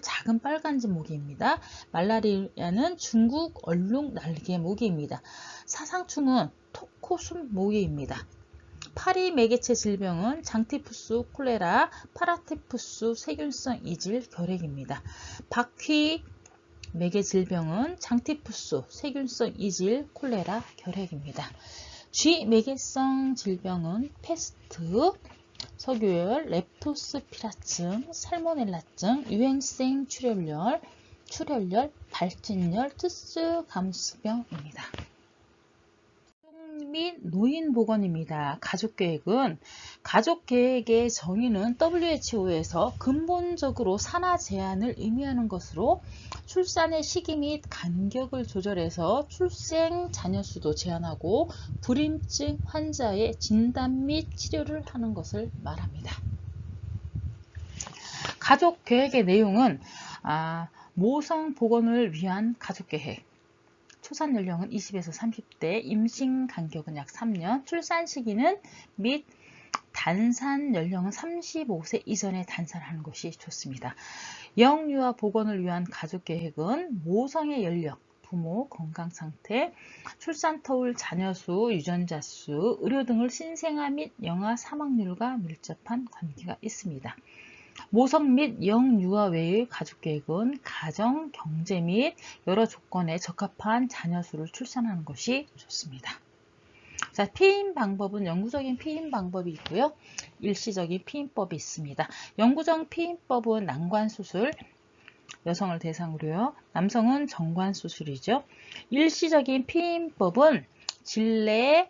작은 빨간지 모기입니다. 말라리아는 중국 얼룩 날개 모기입니다. 사상충은 토코숨 모기입니다. 파리 매개체 질병은 장티푸스, 콜레라, 파라티푸스, 세균성 이질, 결핵입니다. 바퀴 매개 질병은 장티푸스, 세균성 이질, 콜레라, 결핵입니다. 쥐 매개성 질병은 페스트, 석유열, 렙토스피라증, 살모넬라증, 유행성 출혈열, 발진열, 투스 감수병입니다. 및 노인 보건입니다. 가족계획의 정의는 WHO에서 근본적으로 산하 제한을 의미하는 것으로 출산의 시기 및 간격을 조절해서 출생 자녀 수도 제한하고 불임증 환자의 진단 및 치료를 하는 것을 말합니다. 가족계획의 내용은 모성 보건을 위한 가족계획, 초산 연령은 20에서 30대, 임신 간격은 약 3년, 출산 시기는 및 단산 연령은 35세 이전에 단산하는 것이 좋습니다. 영유아 보건을 위한 가족계획은 모성의 연령, 부모 건강 상태, 출산 터울 자녀 수, 유전자 수, 의료 등을 신생아 및 영아 사망률과 밀접한 관계가 있습니다. 모성 및 영유아 외의 가족계획은 가정, 경제 및 여러 조건에 적합한 자녀 수를 출산하는 것이 좋습니다. 자, 피임 방법은 영구적인 피임 방법이 있고요. 일시적인 피임법이 있습니다. 영구적 피임법은 난관수술, 여성을 대상으로요. 남성은 정관수술이죠. 일시적인 피임법은 질내,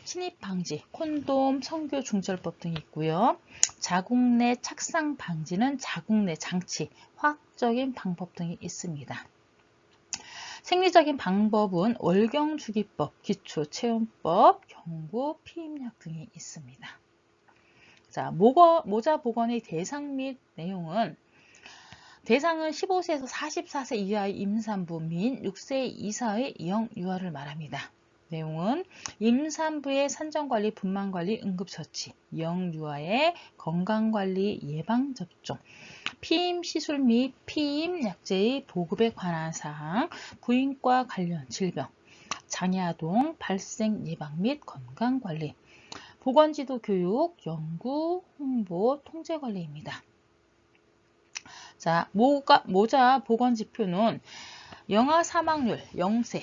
침입 방지, 콘돔, 성교 중절법 등이 있고요. 자궁 내 착상 방지는 자궁 내 장치, 화학적인 방법 등이 있습니다. 생리적인 방법은 월경주기법, 기초체온법, 경구, 피임약 등이 있습니다. 자, 모자 보건의 대상 및 내용은 대상은 15세에서 44세 이하의 임산부 및 6세 이상의 영유아를 말합니다. 내용은 임산부의 산전관리, 분만관리, 응급처치, 영유아의 건강관리, 예방접종, 피임시술 및 피임약제의 보급에 관한 사항, 부인과 관련 질병, 장애아동 발생 예방 및 건강관리, 보건지도 교육, 연구, 홍보, 통제관리입니다. 자, 모자 보건지표는 영아 사망률 0세,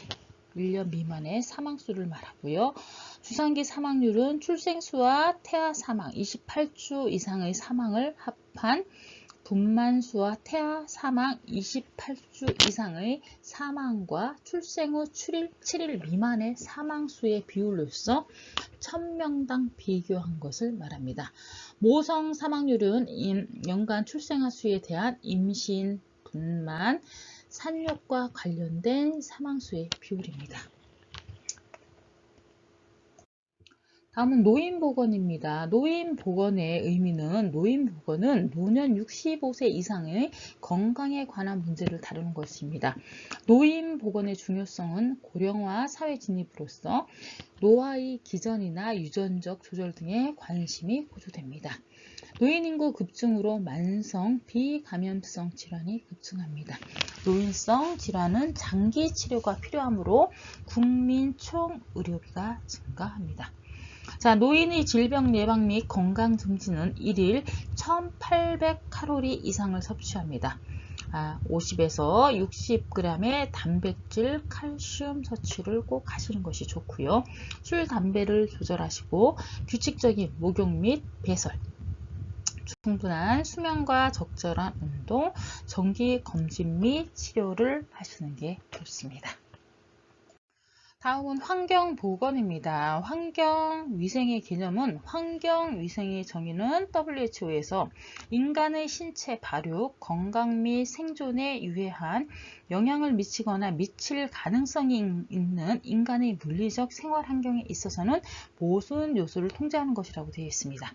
1년 미만의 사망수를 말하고요. 주산기 사망률은 출생수와 태아 사망 28주 이상의 사망을 합한 분만수와 태아 사망 28주 이상의 사망과 출생 후 7일 미만의 사망수의 비율로서 1000명당 비교한 것을 말합니다. 모성 사망률은 연간 출생아 수에 대한 임신, 분만, 산욕과 관련된 사망수의 비율입니다. 다음은 노인보건입니다. 노인보건의 의미는 노인보건은 노년 65세 이상의 건강에 관한 문제를 다루는 것입니다. 노인보건의 중요성은 고령화 사회 진입으로써 노화의 기전이나 유전적 조절 등에 관심이 고조됩니다. 노인 인구 급증으로 만성 비감염성 질환이 급증합니다. 노인성 질환은 장기 치료가 필요하므로 국민 총 의료비가 증가합니다. 자, 노인의 질병 예방 및 건강 증진은 1일 1800칼로리 이상을 섭취합니다. 50에서 60g의 단백질, 칼슘 섭취를 꼭 하시는 것이 좋고요. 술, 담배를 조절하시고 규칙적인 목욕 및 배설, 충분한 수면과 적절한 운동, 정기 검진 및 치료를 하시는 게 좋습니다. 다음은 환경보건입니다. 환경위생의 개념은 환경위생의 정의는 WHO에서 인간의 신체 발육, 건강 및 생존에 유해한 영향을 미치거나 미칠 가능성이 있는 인간의 물리적 생활 환경에 있어서는 모든 요소를 통제하는 것이라고 되어 있습니다.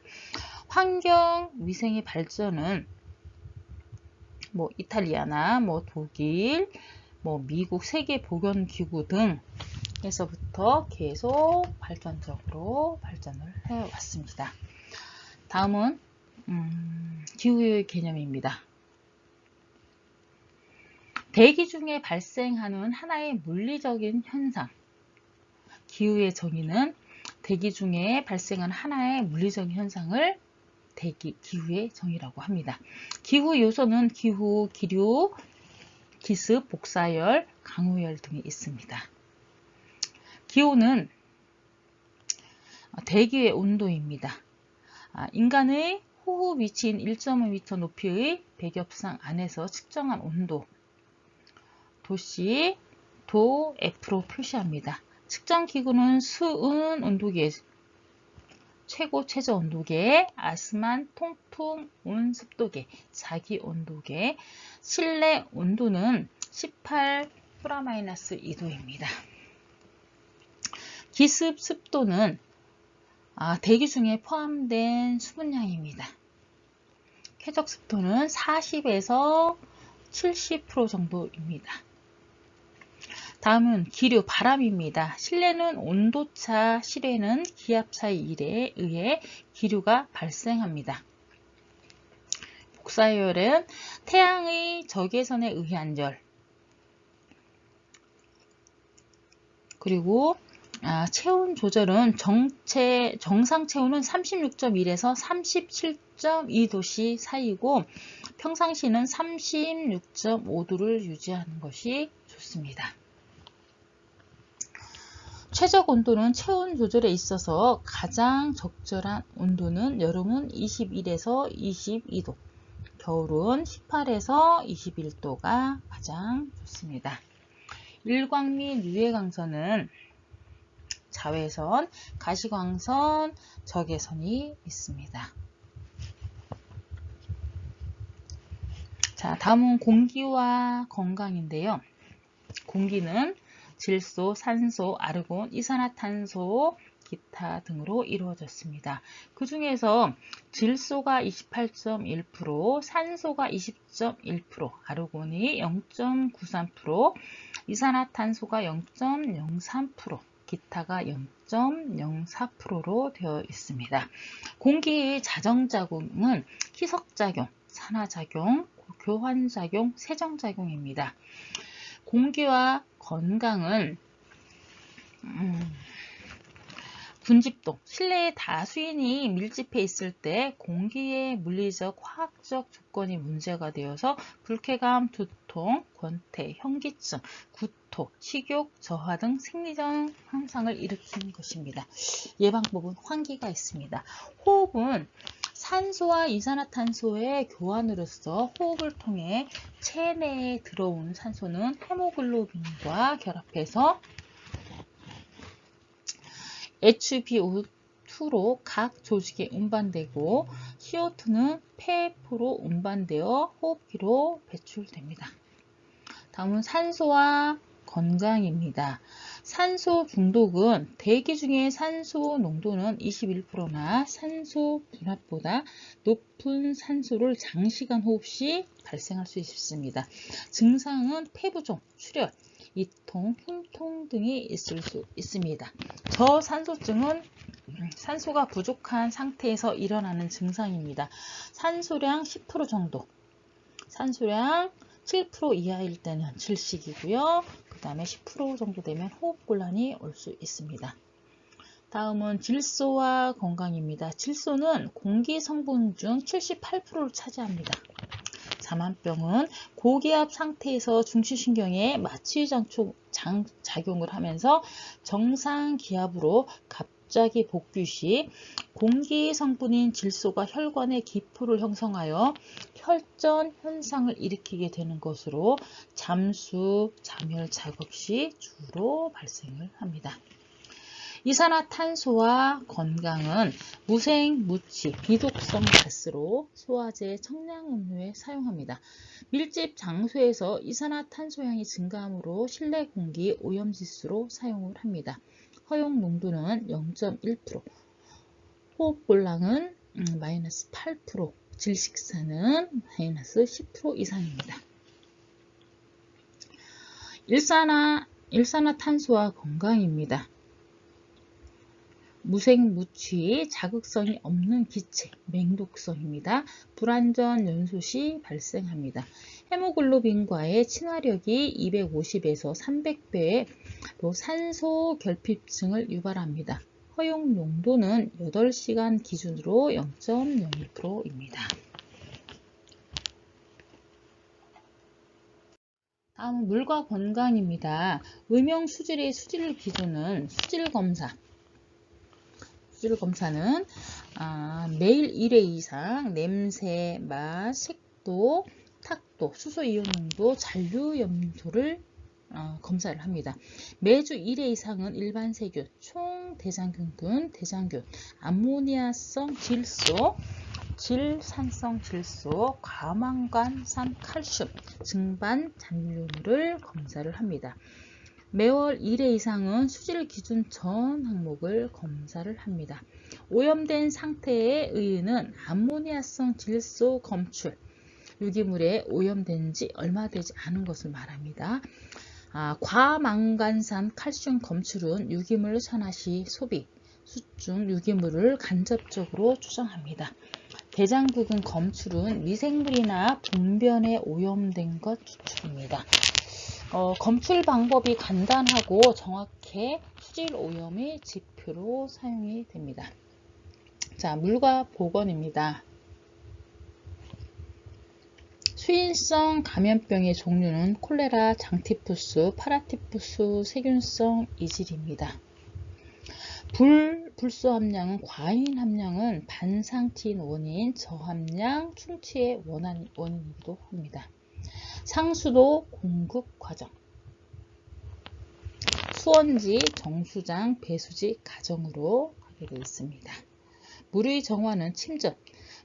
환경위생의 발전은 이탈리아나 독일, 미국 세계보건기구 등 에서부터 계속 발전적으로 발전을 해왔습니다. 다음은 기후의 개념입니다. 대기 중에 발생하는 하나의 물리적인 현상. 기후의 정의는 대기 중에 발생하는 하나의 물리적인 현상을 기후의 정의라고 합니다. 기후 요소는 기후, 기류, 기습, 복사열, 강우열 등이 있습니다. 기온은 대기의 온도입니다. 인간의 호흡 위치인 1.5m 높이의 백엽상 안에서 측정한 온도, 도씨, 도, F로 표시합니다. 측정 기구는 수은 온도계, 최고 최저 온도계, 아스만 통풍 온습도계, 자기 온도계, 실내 온도는 18°-2도입니다. 기습 습도는 대기 중에 포함된 수분량입니다. 쾌적 습도는 40에서 70% 정도입니다. 다음은 기류, 바람입니다. 실내는 온도차, 실외는 기압차의 일에 의해 기류가 발생합니다. 복사열은 태양의 적외선에 의한 열, 그리고 체온 조절은 정상 체온은 36.1에서 37.2도씨 사이고 평상시는 36.5도를 유지하는 것이 좋습니다. 최적 온도는 체온 조절에 있어서 가장 적절한 온도는 여름은 21에서 22도, 겨울은 18에서 21도가 가장 좋습니다. 일광 및 유해광선은 자외선, 가시광선, 적외선이 있습니다. 자, 다음은 공기와 건강인데요. 공기는 질소, 산소, 아르곤, 이산화탄소, 기타 등으로 이루어졌습니다. 그 중에서 질소가 28.1%, 산소가 20.1%, 아르곤이 0.93%, 이산화탄소가 0.03%, 기타가 0.04%로 되어 있습니다. 공기의 자정작용은 희석작용, 산화작용, 교환작용, 세정작용입니다. 공기와 건강은 군집동, 실내에 다수인이 밀집해 있을 때 공기의 물리적, 화학적 조건이 문제가 되어서 불쾌감, 두통, 권태, 현기증, 구토, 구토, 식욕, 저하 등 생리적 현상을 일으키는 것입니다. 예방법은 환기가 있습니다. 호흡은 산소와 이산화탄소의 교환으로서 호흡을 통해 체내에 들어온 산소는 헤모글로빈과 결합해서 HbO2로 각 조직에 운반되고 CO2는 폐포로 운반되어 호흡기로 배출됩니다. 다음은 산소와 건강입니다. 산소 중독은 대기 중에 산소 농도는 21%나 산소 분압보다 높은 산소를 장시간 호흡 시 발생할 수 있습니다. 증상은 폐부종, 출혈, 이통, 흉통 등이 있을 수 있습니다. 저산소증은 산소가 부족한 상태에서 일어나는 증상입니다. 산소량 10% 정도, 산소량 7% 이하일 때는 질식이고요. 그 다음에 10% 정도 되면 호흡곤란이 올 수 있습니다. 다음은 질소와 건강입니다. 질소는 공기 성분 중 78%를 차지합니다. 자만병은 고기압 상태에서 중추신경에 마취작용을 하면서 정상 기압으로 갑자기 복귀 시 공기 성분인 질소가 혈관에 기포를 형성하여 혈전 현상을 일으키게 되는 것으로 잠수, 잠열 작업 시 주로 발생을 합니다. 이산화탄소와 건강은 무생, 무취, 비독성 가스로 소화제, 청량음료에 사용합니다. 밀집 장소에서 이산화탄소량이 증가하므로 실내 공기 오염지수로 사용을 합니다. 허용 농도는 0.1%, 호흡곤란은 마이너스 8%, 질식사는 마이너스 10% 이상입니다. 일산화탄소와 건강입니다. 무생무취, 자극성이 없는 기체, 맹독성입니다. 불완전 연소 시 발생합니다. 헤모글로빈과의 친화력이 250에서 300배의 산소 결핍증을 유발합니다. 허용 농도는 8시간 기준으로 0.01%입니다. 다음은 물과 건강입니다. 음용 수질의 수질 기준은 수질검사는 매일 1회 이상 냄새, 맛, 색도, 탁도, 수소 이온 농도, 잔류 염도를 검사를 합니다. 매주 1회 이상은 일반 세균, 총대장균, 대장균, 암모니아성 질소, 질산성 질소, 과망간산 칼슘, 증반 잔류물을 검사를 합니다. 매월 1회 이상은 수질 기준 전 항목을 검사를 합니다. 오염된 상태의 의의는 암모니아성 질소 검출, 유기물에 오염된 지 얼마 되지 않은 것을 말합니다. 과망간산 칼슘 검출은 유기물 산화 시 소비, 수중 유기물을 간접적으로 추정합니다. 대장균 검출은 미생물이나 분변에 오염된 것 추출입니다. 검출 방법이 간단하고 정확해 수질 오염의 지표로 사용이 됩니다. 자, 물과 보건입니다. 수인성 감염병의 종류는 콜레라, 장티푸스, 파라티푸스, 세균성 이질입니다. 불소 함량은 과인 함량은 반상치인 원인, 저함량 충치의 원인이기도 합니다. 상수도 공급 과정, 수원지, 정수장, 배수지, 가정으로 하게 되어 있습니다. 물의 정화는 침전,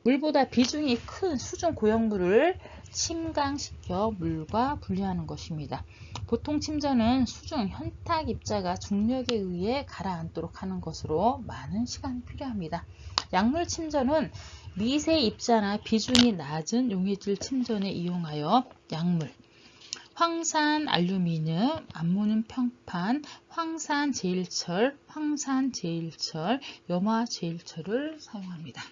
물보다 비중이 큰 수중 고형물을 침강시켜 물과 분리하는 것입니다. 보통 침전은 수중 현탁 입자가 중력에 의해 가라앉도록 하는 것으로 많은 시간이 필요합니다. 약물 침전은 미세 입자나 비중이 낮은 용해질 침전에 이용하여 약물, 황산 알루미늄, 암모늄 평판, 황산 제일철, 염화 제일철을 사용합니다.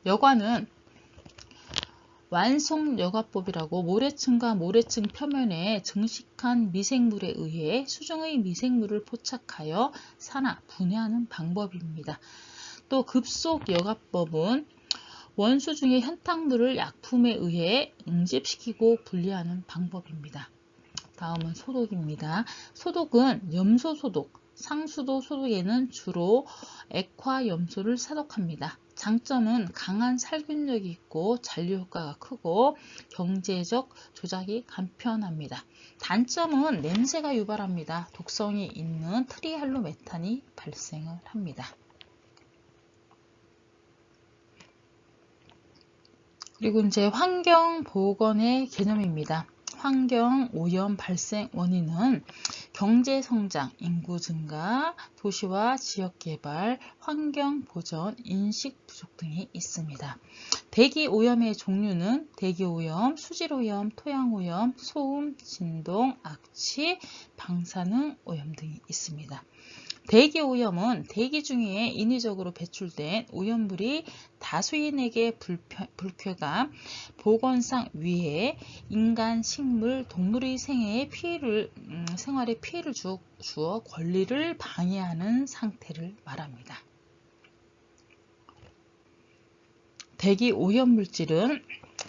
여과는 완송여과법이라고 모래층과 모래층 표면에 증식한 미생물에 의해 수중의 미생물을 포착하여 산화, 분해하는 방법입니다. 또 급속여과법은 원수 중의 현탁물을 약품에 의해 응집시키고 분리하는 방법입니다. 다음은 소독입니다. 소독은 염소 소독, 상수도 소독에는 주로 액화 염소를 소독합니다. 장점은 강한 살균력이 있고 잔류 효과가 크고 경제적 조작이 간편합니다. 단점은 냄새가 유발합니다. 독성이 있는 트리할로메탄이 발생을 합니다. 그리고 이제 환경보건의 개념입니다. 환경 오염 발생 원인은 경제 성장, 인구 증가, 도시와 지역 개발, 환경 보전, 인식 부족 등이 있습니다. 대기 오염의 종류는 대기 오염, 수질 오염, 토양 오염, 소음, 진동, 악취, 방사능 오염 등이 있습니다. 대기 오염은 대기 중에 인위적으로 배출된 오염물이 다수인에게 불쾌감, 보건상 위해, 인간, 식물, 동물의 생활에 피해를 주어 권리를 방해하는 상태를 말합니다. 대기 오염 물질은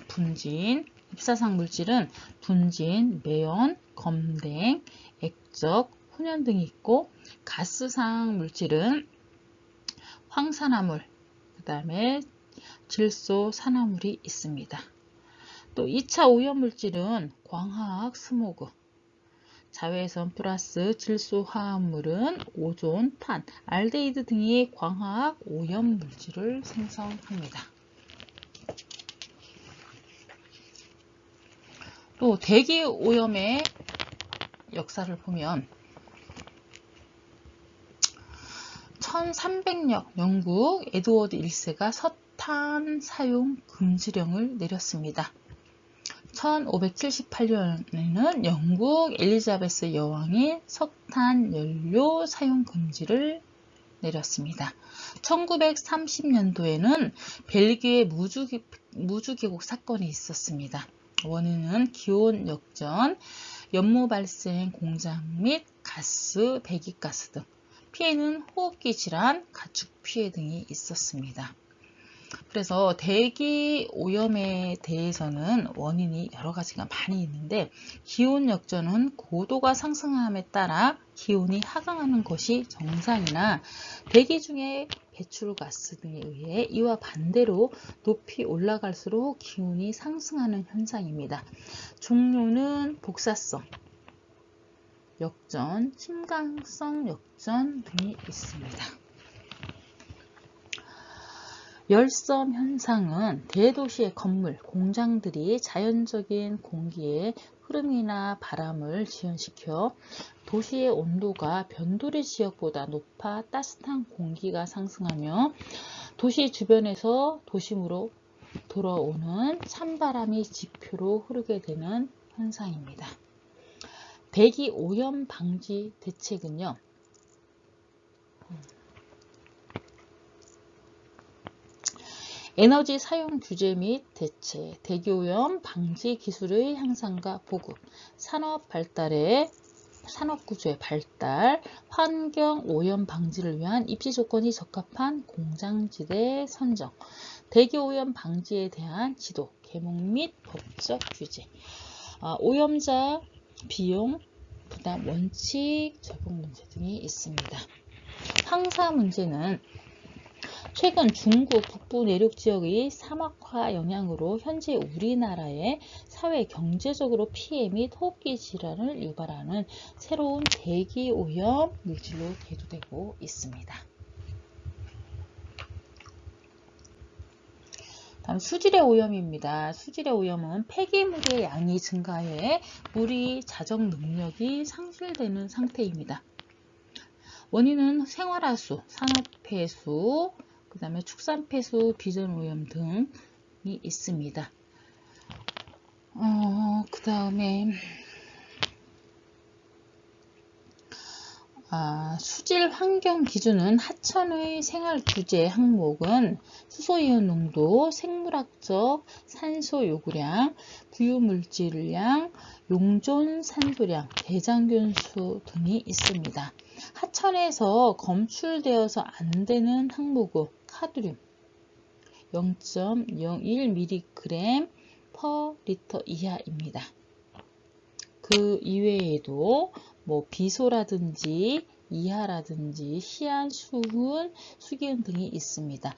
분진, 입사상 물질은 분진, 매연, 검댕, 액적, 훈연 등이 있고, 가스상 물질은 황산화물, 그 다음에 질소, 산화물이 있습니다. 또 2차 오염 물질은 광화학 스모그, 자외선 플러스 질소 화합물은 오존, 탄, 알데히드 등의 광화학 오염 물질을 생성합니다. 또 대기 오염의 역사를 보면 1300년 영국 에드워드 1세가 석탄 사용 금지령을 내렸습니다. 1578년에는 영국 엘리자베스 여왕이 석탄 연료 사용 금지를 내렸습니다. 1930년도에는 벨기에 무주기곡 사건이 있었습니다. 원인은 기온 역전, 연료 발생 공장 및 가스, 배기가스 등. 피해는 호흡기 질환, 가축 피해 등이 있었습니다. 그래서 대기 오염에 대해서는 원인이 여러 가지가 많이 있는데, 기온 역전은 고도가 상승함에 따라 기온이 하강하는 것이 정상이나 대기 중에 배출가스 등에 의해 이와 반대로 높이 올라갈수록 기온이 상승하는 현상입니다. 종류는 복사성 역전, 침강성 역전 등이 있습니다. 열섬 현상은 대도시의 건물, 공장들이 자연적인 공기의 흐름이나 바람을 지연시켜 도시의 온도가 변두리 지역보다 높아 따뜻한 공기가 상승하며 도시 주변에서 도심으로 들어오는 찬바람이 지표로 흐르게 되는 현상입니다. 대기 오염 방지 대책은요, 에너지 사용 규제 및 대책, 대기오염 방지 기술의 향상과 보급, 산업 구조의 발달, 환경 오염 방지를 위한 입지 조건이 적합한 공장지대 선정, 대기오염 방지에 대한 지도, 계몽 및 법적 규제, 오염자 비용, 부담 원칙 적용 문제 등이 있습니다. 황사 문제는 최근 중국 북부 내륙 지역의 사막화 영향으로 현재 우리나라의 사회 경제적으로 피해 및 호흡기 질환을 유발하는 새로운 대기 오염 물질로 대두되고 있습니다. 다음 수질의 오염입니다. 수질의 오염은 폐기물의 양이 증가해 물이 자정 능력이 상실되는 상태입니다. 원인은 생활하수, 산업폐수, 그 다음에 축산폐수, 비전오염 등이 있습니다. 그 다음에 수질 환경 기준은 하천의 생활 규제 항목은 수소이온 농도, 생물학적 산소 요구량, 부유물질량, 용존 산소량, 대장균수 등이 있습니다. 하천에서 검출되어서 안 되는 항목은 카드뮴 0.01mg/L 이하입니다. 그 이외에도 뭐 비소라든지 이하라든지 시안, 수은, 수기운 등이 있습니다.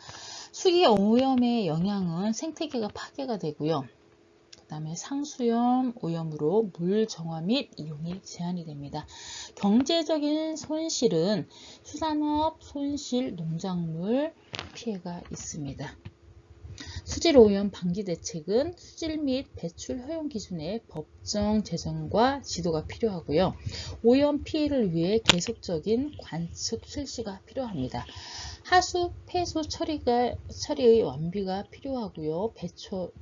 수기 오염의 영향은 생태계가 파괴가 되고요. 그 다음에 상수염, 오염으로 물 정화 및 이용이 제한이 됩니다. 경제적인 손실은 수산업, 손실, 농작물 피해가 있습니다. 수질 오염 방지 대책은 수질 및 배출 허용 기준의 법정 제정과 지도가 필요하고요. 오염 피해를 위해 계속적인 관측 실시가 필요합니다. 하수 폐수 처리의 완비가 필요하고요.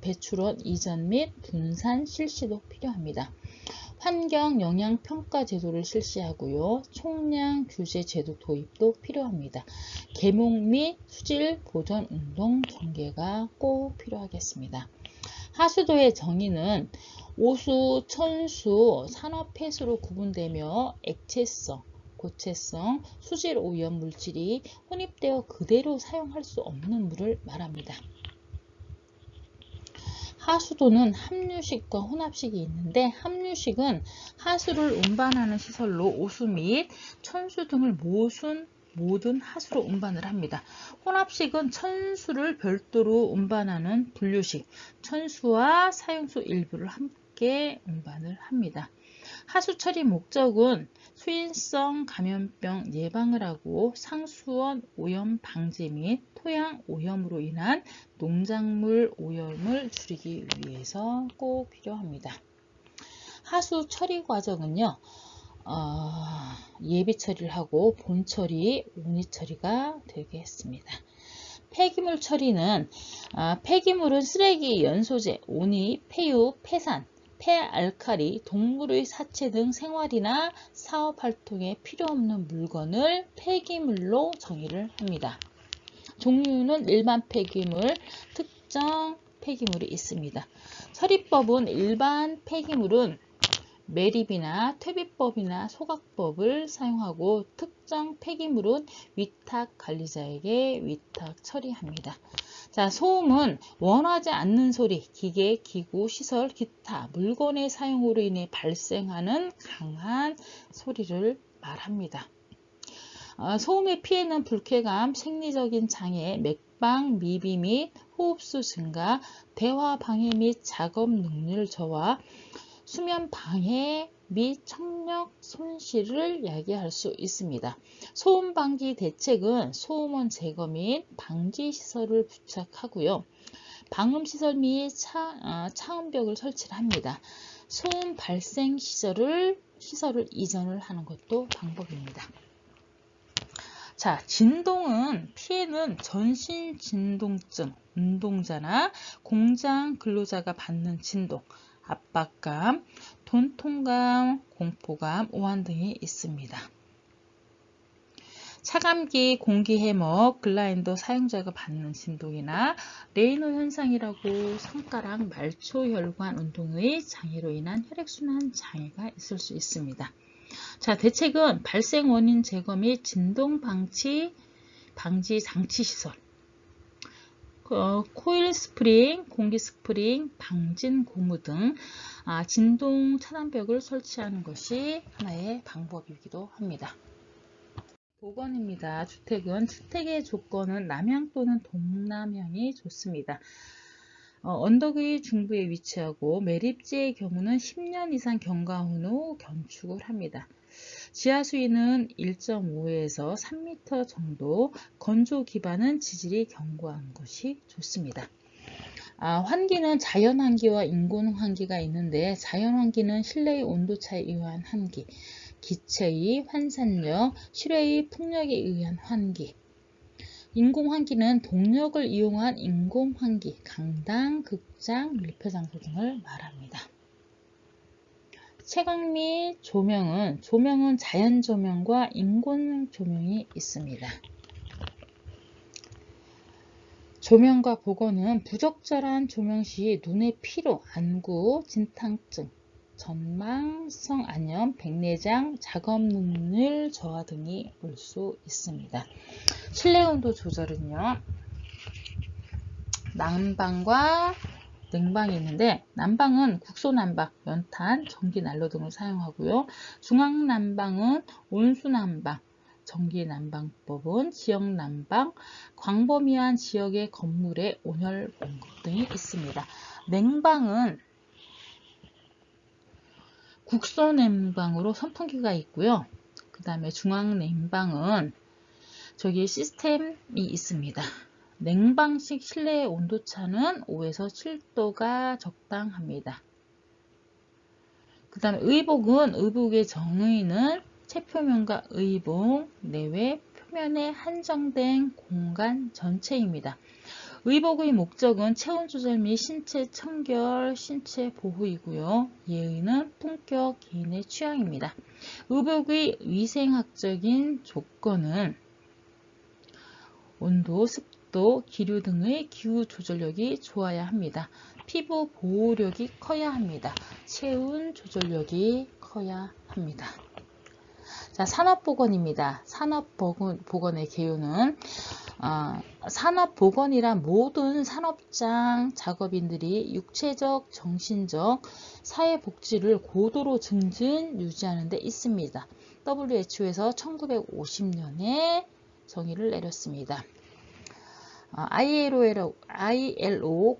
배출원 이전 및 분산 실시도 필요합니다. 환경 영향 평가 제도를 실시하고요. 총량 규제 제도 도입도 필요합니다. 계몽 및 수질 보전 운동 전개가 꼭 필요하겠습니다. 하수도의 정의는 오수, 천수, 산업 폐수로 구분되며 액체성, 고체성, 수질 오염 물질이 혼입되어 그대로 사용할 수 없는 물을 말합니다. 하수도는 함유식과 혼합식이 있는데, 함유식은 하수를 운반하는 시설로 오수 및 천수 등을 모든 하수로 운반을 합니다. 혼합식은 천수를 별도로 운반하는 분류식, 천수와 사용수 일부를 함께 운반을 합니다. 하수 처리 목적은 수인성 감염병 예방을 하고 상수원 오염 방지 및 토양 오염으로 인한 농작물 오염을 줄이기 위해서 꼭 필요합니다. 하수 처리 과정은요, 예비 처리를 하고 본 처리, 온이 처리가 되겠습니다. 폐기물 처리는 폐기물은 쓰레기, 연소재, 온이, 폐유, 폐산, 폐알칼리, 동물의 사체 등 생활이나 사업활동에 필요없는 물건을 폐기물로 정의를 합니다. 종류는 일반 폐기물, 특정 폐기물이 있습니다. 처리법은 일반 폐기물은 매립이나 퇴비법이나 소각법을 사용하고 특정 폐기물은 위탁 관리자에게 위탁 처리합니다. 자, 소음은 원하지 않는 소리, 기계, 기구, 시설, 기타, 물건의 사용으로 인해 발생하는 강한 소리를 말합니다. 소음의 피해는 불쾌감, 생리적인 장애, 맥박, 미비 및 호흡수 증가, 대화 방해 및 작업 능률 저하, 수면 방해 및 청력 손실을 야기할 수 있습니다. 소음 방지 대책은 소음원 제거 및 방지 시설을 부착하고요. 방음 시설 및 차음벽을 설치를 합니다. 소음 발생 시설을 이전을 하는 것도 방법입니다. 자, 진동은 피해는 전신 진동증, 운동자나 공장 근로자가 받는 진동, 압박감, 돈통감, 공포감, 오한 등이 있습니다. 차감기, 공기해먹, 글라인더 사용자가 받는 진동이나 레이너 현상이라고 손가락 말초혈관 운동의 장애로 인한 혈액순환 장애가 있을 수 있습니다. 자, 대책은 발생 원인 제거 및 진동 방지 장치 시설, 코일 스프링, 공기 스프링, 방진 고무 등 진동 차단벽을 설치하는 것이 하나의 방법이기도 합니다. 보건입니다. 주택은 주택의 조건은 남향 또는 동남향이 좋습니다. 언덕의 중부에 위치하고 매립지의 경우는 10년 이상 경과한 후 건축을 합니다. 지하 수위는 1.5에서 3m 정도, 건조 기반은 지질이 견고한 것이 좋습니다. 환기는 자연 환기와 인공 환기가 있는데, 자연 환기는 실내의 온도차에 의한 환기, 기체의 환산력, 실외의 풍력에 의한 환기, 인공 환기는 동력을 이용한 인공 환기, 강당, 극장, 밀폐장소 등을 말합니다. 채광 및 조명은 자연 조명과 인공 조명이 있습니다. 조명과 보건은 부적절한 조명 시 눈의 피로, 안구, 진탕증, 전망성 안염, 백내장, 작업 능률 저하 등이 올 수 있습니다. 실내 온도 조절은요, 난방과 냉방이 있는데 난방은 국소난방, 연탄, 전기 난로 등을 사용하고요. 중앙난방은 온수난방, 전기난방법은 지역난방, 광범위한 지역의 건물의 온열 공급 등이 있습니다. 냉방은 국소냉방으로 선풍기가 있고요. 그 다음에 중앙냉방은 저기 시스템이 있습니다. 냉방식 실내 온도차는 5에서 7도가 적당합니다. 그 다음에 의복의 정의는 체표면과 의복, 내외 표면에 한정된 공간 전체입니다. 의복의 목적은 체온 조절 및 신체 청결, 신체 보호이고요. 예의는 품격, 개인의 취향입니다. 의복의 위생학적인 조건은 온도, 습도, 기류 등의 기후 조절력이 좋아야 합니다. 피부 보호력이 커야 합니다. 체온 조절력이 커야 합니다. 자, 산업보건입니다. 산업보건의 개요는 산업보건이란 모든 산업장 작업인들이 육체적, 정신적, 사회복지를 고도로 증진, 유지하는 데 있습니다. WHO에서 1950년에 정의를 내렸습니다. ILO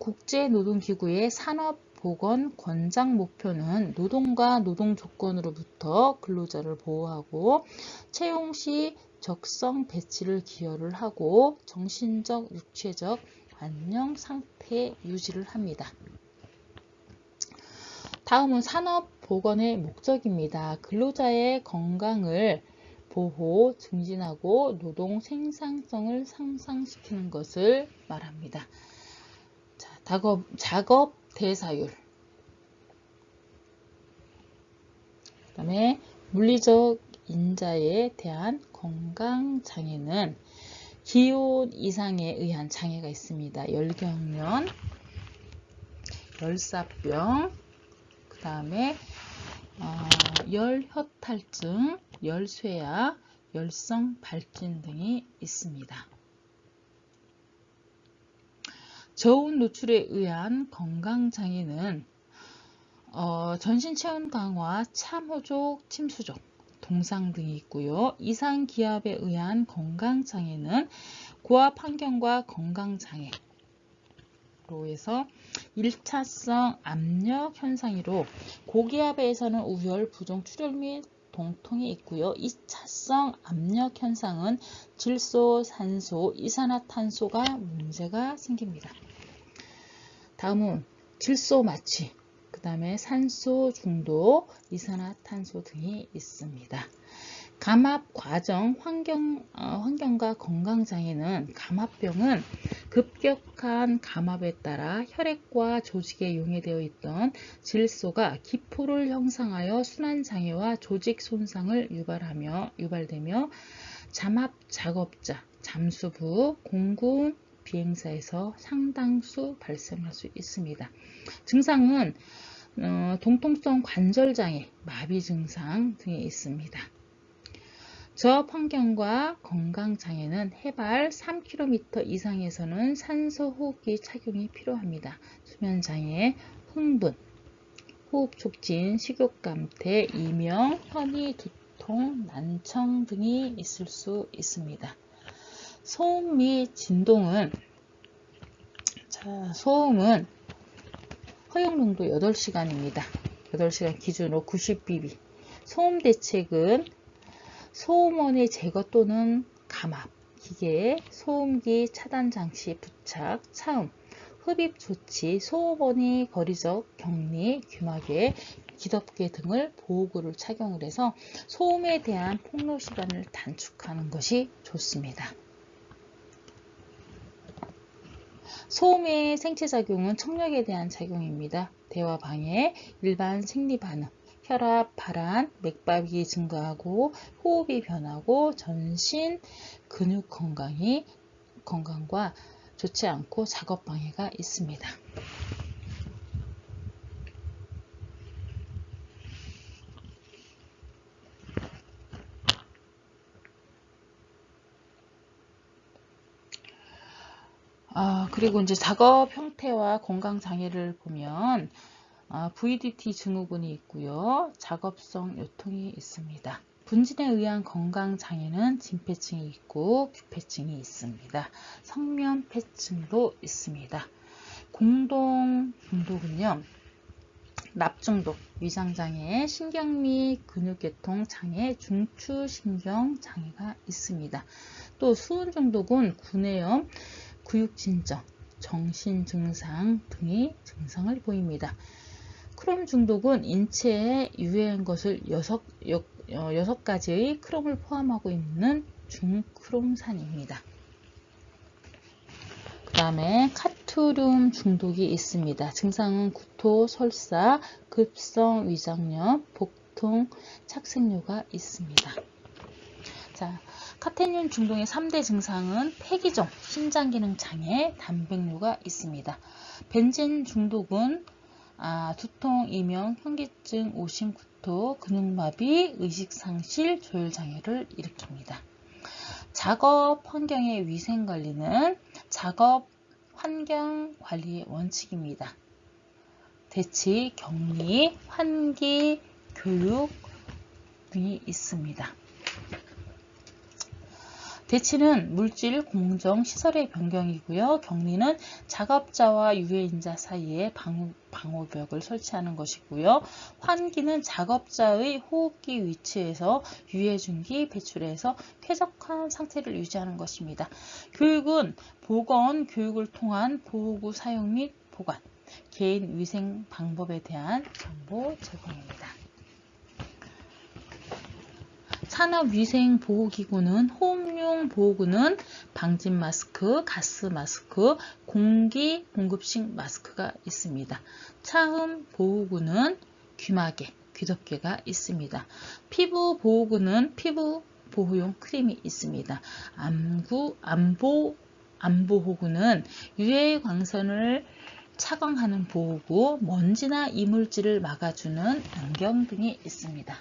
국제노동기구의 산업보건 권장 목표는 노동과 노동 조건으로부터 근로자를 보호하고 채용 시 적성 배치를 기여를 하고 정신적, 육체적 안녕 상태 유지를 합니다. 다음은 산업보건의 목적입니다. 근로자의 건강을 보호, 증진하고 노동 생산성을 향상시키는 것을 말합니다. 자, 작업 대사율, 그 다음에 물리적 인자에 대한 건강장애는 기온 이상에 의한 장애가 있습니다. 열경련, 열사병, 그 다음에 열혈탈증, 열쇠약, 열성 발진 등이 있습니다. 저온 노출에 의한 건강장애는 전신 체온 강화, 참호족, 침수족, 동상 등이 있고요. 이상기압에 의한 건강장애는 고압 환경과 건강장애 로 해서 1차성 압력 현상으로 고기압에서는 우열, 부종, 출혈 및 동통이 있고요. 2차성 압력 현상은 질소, 산소, 이산화탄소가 문제가 생깁니다. 다음은 질소 마취, 그 다음에 산소 중독, 이산화탄소 등이 있습니다. 감압 과정 환경과 건강장애는 감압병은 급격한 감압에 따라 혈액과 조직에 용해되어 있던 질소가 기포를 형성하여 순환장애와 조직 손상을 유발되며 잠합 작업자, 잠수부, 공군, 비행사에서 상당수 발생할 수 있습니다. 증상은 동통성 관절장애, 마비 증상 등이 있습니다. 저압 환경과 건강장애는 해발 3km 이상에서는 산소호흡기 착용이 필요합니다. 수면장애, 흥분, 호흡촉진, 식욕감퇴, 이명, 현이, 두통, 난청 등이 있을 수 있습니다. 소음 및 진동은 소음은 허용농도 8시간입니다. 8시간 기준으로 90dB. 소음 대책은 소음원의 제거 또는 감압, 기계에 소음기 차단 장치 부착, 차음, 흡입 조치, 소음원이 거리적 격리, 귀마개, 기덮개 등을 보호구를 착용을 해서 소음에 대한 폭로 시간을 단축하는 것이 좋습니다. 소음의 생체작용은 청력에 대한 작용입니다. 대화 방해, 일반 생리 반응, 혈압, 발한, 맥박이 증가하고 호흡이 변하고 전신 근육 건강과 좋지 않고 작업 방해가 있습니다. 그리고 이제 작업 형태와 건강 장애를 보면 VDT 증후군이 있고요. 작업성 요통이 있습니다. 분진에 의한 건강 장애는 진폐층이 있고 규폐층이 있습니다. 성면폐층도 있습니다. 공동 중독은요. 납중독, 위장장애, 신경미, 근육계통 장애, 중추신경장애가 있습니다. 또 수은중독은 구내염, 구육진정, 정신증상 등의 증상을 보입니다. 크롬 중독은 인체에 유해한 것을 6가지의 크롬을 포함하고 있는 중크롬산입니다. 그 다음에 카투륨 중독이 있습니다. 증상은 구토, 설사, 급성 위장염, 복통, 착색류가 있습니다. 자, 카테늄 중독의 3대 증상은 폐기종, 신장기능 장애, 단백뇨가 있습니다. 벤젠 중독은 두통, 이명, 현기증, 오심, 구토, 근육마비, 의식상실, 조혈장애를 일으킵니다. 작업 환경의 위생관리는 작업 환경 관리의 원칙입니다. 대치, 격리, 환기, 교육 등이 있습니다. 대치는 물질, 공정, 시설의 변경이고요. 격리는 작업자와 유해인자 사이에 방호벽을 설치하는 것이고요. 환기는 작업자의 호흡기 위치에서 유해중기 배출해서 쾌적한 상태를 유지하는 것입니다. 교육은 보건 교육을 통한 보호구 사용 및 보관, 개인 위생 방법에 대한 정보 제공입니다. 산업위생보호기구는 호흡용 보호구는 방진 마스크, 가스 마스크, 공기 공급식 마스크가 있습니다. 차음 보호구는 귀마개, 귀덮개가 있습니다. 피부 보호구는 피부 보호용 크림이 있습니다. 안보호구는 유해 광선을 차광하는 보호구, 먼지나 이물질을 막아주는 안경 등이 있습니다.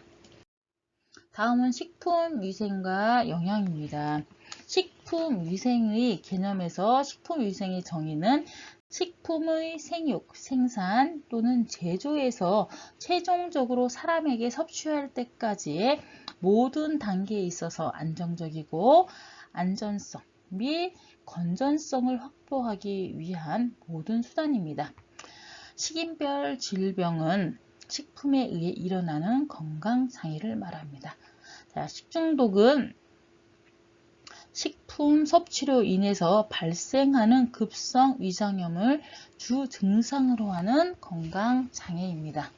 다음은 식품위생과 영양입니다. 식품위생의 개념에서 식품위생의 정의는 식품의 생육, 생산 또는 제조에서 최종적으로 사람에게 섭취할 때까지의 모든 단계에 있어서 안정적이고 안전성 및 건전성을 확보하기 위한 모든 수단입니다. 식인별 질병은 식품에 의해 일어나는 건강장애를 말합니다. 자, 식중독은 식품 섭취로 인해서 발생하는 급성 위장염을 주 증상으로 하는 건강장애입니다.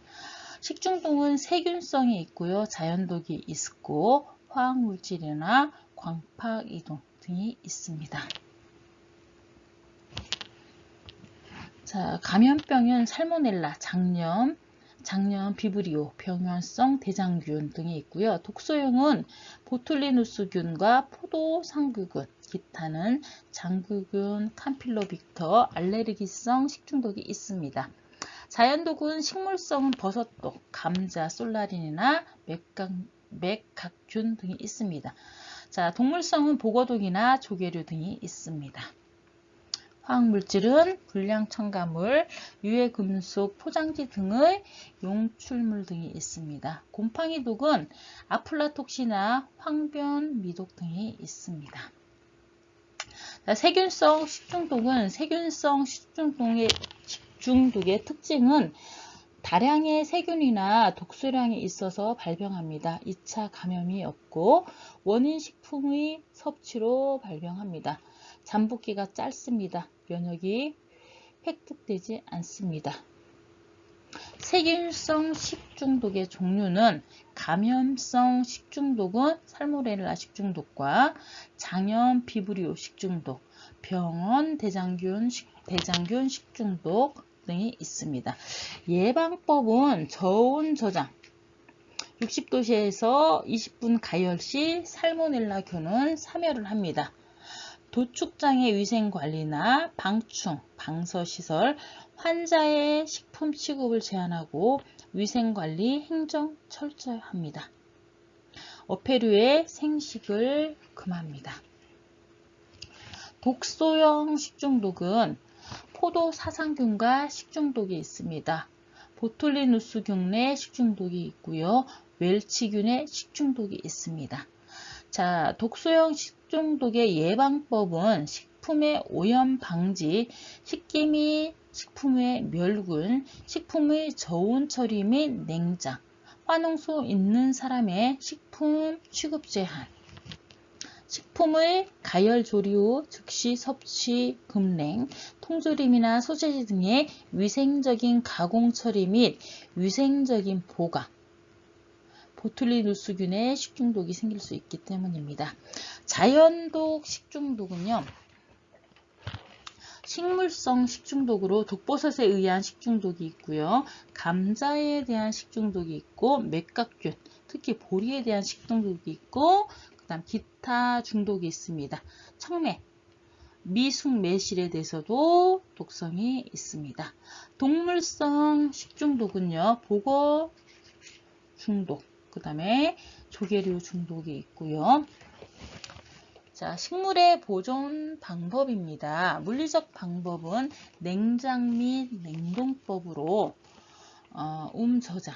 식중독은 세균성이 있고요. 자연독이 있고 화학물질이나 광파이동 등이 있습니다. 자, 감염병은 살모넬라, 장염, 비브리오, 병원성 대장균 등이 있고요. 독소형은 보툴리누스균과 포도상구균, 기타는 장구균, 캄필로빅터, 알레르기성 식중독이 있습니다. 자연독은 식물성은 버섯독, 감자, 솔라린이나 맥각균 등이 있습니다. 자, 동물성은 보거독이나 조개류 등이 있습니다. 화학물질은 불량 첨가물, 유해금속, 포장지 등의 용출물 등이 있습니다. 곰팡이독은 아플라톡시나 황변 미독 등이 있습니다. 세균성 식중독은 세균성 식중독의 특징은 다량의 세균이나 독소량이 있어서 발병합니다. 2차 감염이 없고 원인 식품의 섭취로 발병합니다. 잠복기가 짧습니다. 면역이 획득되지 않습니다. 세균성 식중독의 종류는 감염성 식중독은 살모넬라 식중독과 장염 비브리오 식중독, 병원 대장균 식중독 등이 있습니다. 예방법은 저온 저장 60도씨에서 20분 가열 시 살모넬라균은 사멸을 합니다. 도축장의 위생관리나 방충, 방서시설, 환자의 식품 취급을 제한하고 위생관리 행정 철저히 합니다. 어패류의 생식을 금합니다. 독소형 식중독은 포도 사상균과 식중독이 있습니다. 보툴리누스균 내 식중독이 있고요. 웰치균의 식중독이 있습니다. 자, 독소형 식중독의 예방법은 식품의 오염 방지, 식기 및 식품의 멸균, 식품의 저온 처리 및 냉장, 화농소 있는 사람의 식품 취급 제한, 식품의 가열 조리 후 즉시 섭취 금냉, 통조림이나 소세지 등의 위생적인 가공 처리 및 위생적인 보관, 보툴리누스균의 식중독이 생길 수 있기 때문입니다. 자연독 식중독은요, 식물성 식중독으로 독버섯에 의한 식중독이 있고요. 감자에 대한 식중독이 있고, 맥각균, 특히 보리에 대한 식중독이 있고, 그 다음 기타 중독이 있습니다. 청매, 미숙 매실에 대해서도 독성이 있습니다. 동물성 식중독은요, 보거 중독, 그 다음에 조개류 중독이 있고요. 자, 식물의 보존 방법입니다. 물리적 방법은 냉장 및 냉동법으로 저장,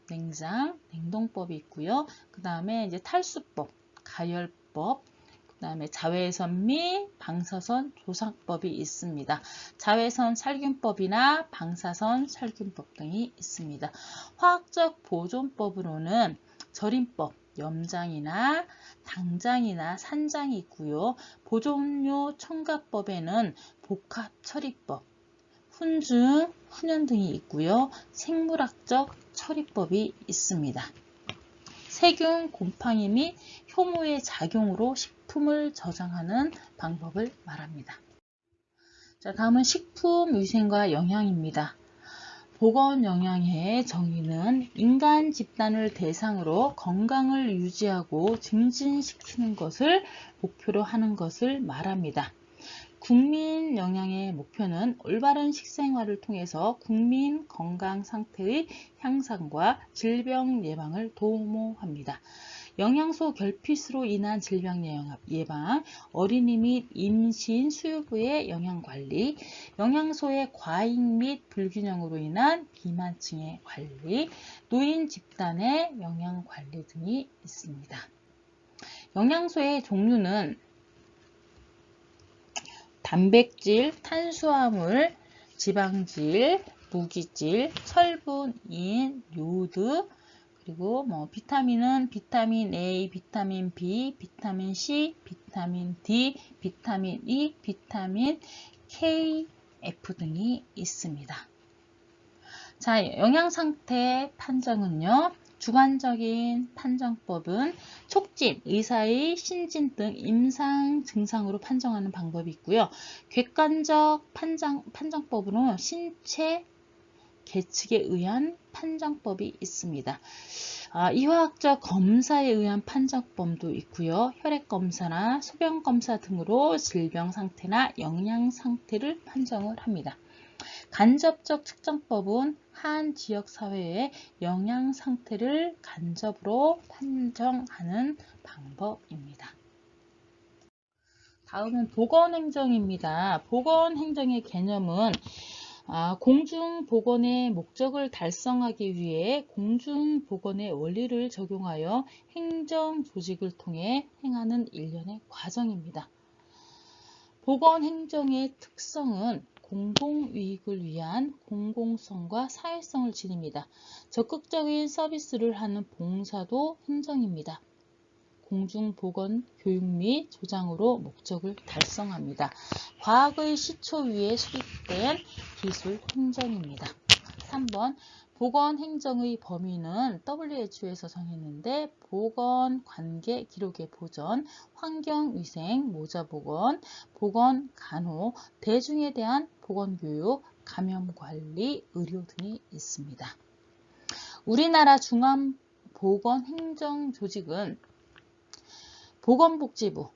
냉장, 냉동법이 있고요. 그 다음에 이제 탈수법, 가열법, 그 다음에 자외선 및 방사선 조사법이 있습니다. 자외선 살균법이나 방사선 살균법 등이 있습니다. 화학적 보존법으로는 절임법, 염장이나 당장이나 산장이 있고요. 보존료 첨가법에는 복합 처리법, 훈증, 훈연 등이 있고요. 생물학적 처리법이 있습니다. 세균, 곰팡이 및 효모의 작용으로 식품을 저장하는 방법을 말합니다. 자, 다음은 식품위생과 영양입니다. 보건영양의 정의는 인간 집단을 대상으로 건강을 유지하고 증진시키는 것을 목표로 하는 것을 말합니다. 국민 영양의 목표는 올바른 식생활을 통해서 국민 건강 상태의 향상과 질병 예방을 도모합니다. 영양소 결핍으로 인한 질병 예방, 어린이 및 임신, 수유부의 영양관리, 영양소의 과잉 및 불균형으로 인한 비만층의 관리, 노인 집단의 영양관리 등이 있습니다. 영양소의 종류는 단백질, 탄수화물, 지방질, 무기질, 철분인, 요드, 그리고 비타민은 비타민 A, 비타민 B, 비타민 C, 비타민 D, 비타민 E, 비타민 K, F 등이 있습니다. 자, 영양상태 판정은요. 주관적인 판정법은 촉진, 의사의 신진 등 임상 증상으로 판정하는 방법이 있고요. 객관적 판정법으로 신체 계측에 의한 판정법이 있습니다. 이화학적 검사에 의한 판정법도 있고요. 혈액검사나 소변검사 등으로 질병 상태나 영양 상태를 판정을 합니다. 간접적 측정법은 한 지역 사회의 영양 상태를 간접으로 판정하는 방법입니다. 다음은 보건행정입니다. 보건행정의 개념은 공중보건의 목적을 달성하기 위해 공중보건의 원리를 적용하여 행정조직을 통해 행하는 일련의 과정입니다. 보건행정의 특성은 공공이익을 위한 공공성과 사회성을 지닙니다. 적극적인 서비스를 하는 봉사도 행정입니다. 공중보건 교육 및 조장으로 목적을 달성합니다. 과학의 시초 위에 수립된 기술 행정입니다. 3번 보건행정의 범위는 WHO에서 정했는데 보건관계 기록의 보전, 환경위생, 모자보건, 보건간호, 대중에 대한 보건교육, 감염관리, 의료 등이 있습니다. 우리나라 중앙보건행정조직은 보건복지부,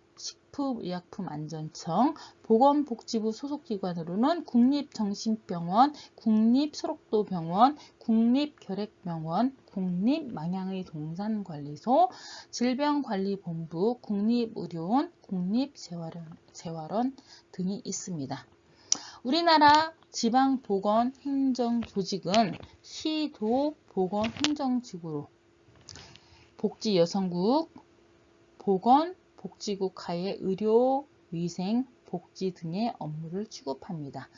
식품의약품안전청, 보건복지부 소속기관으로는 국립정신병원, 국립소록도병원, 국립결핵병원, 국립망향의동산관리소, 질병관리본부, 국립의료원, 국립재활원 등이 있습니다. 우리나라 지방보건행정조직은 시도 보건행정직으로 복지여성국, 보건복지국 하에 의료, 위생, 복지 등의 업무를 취급합니다.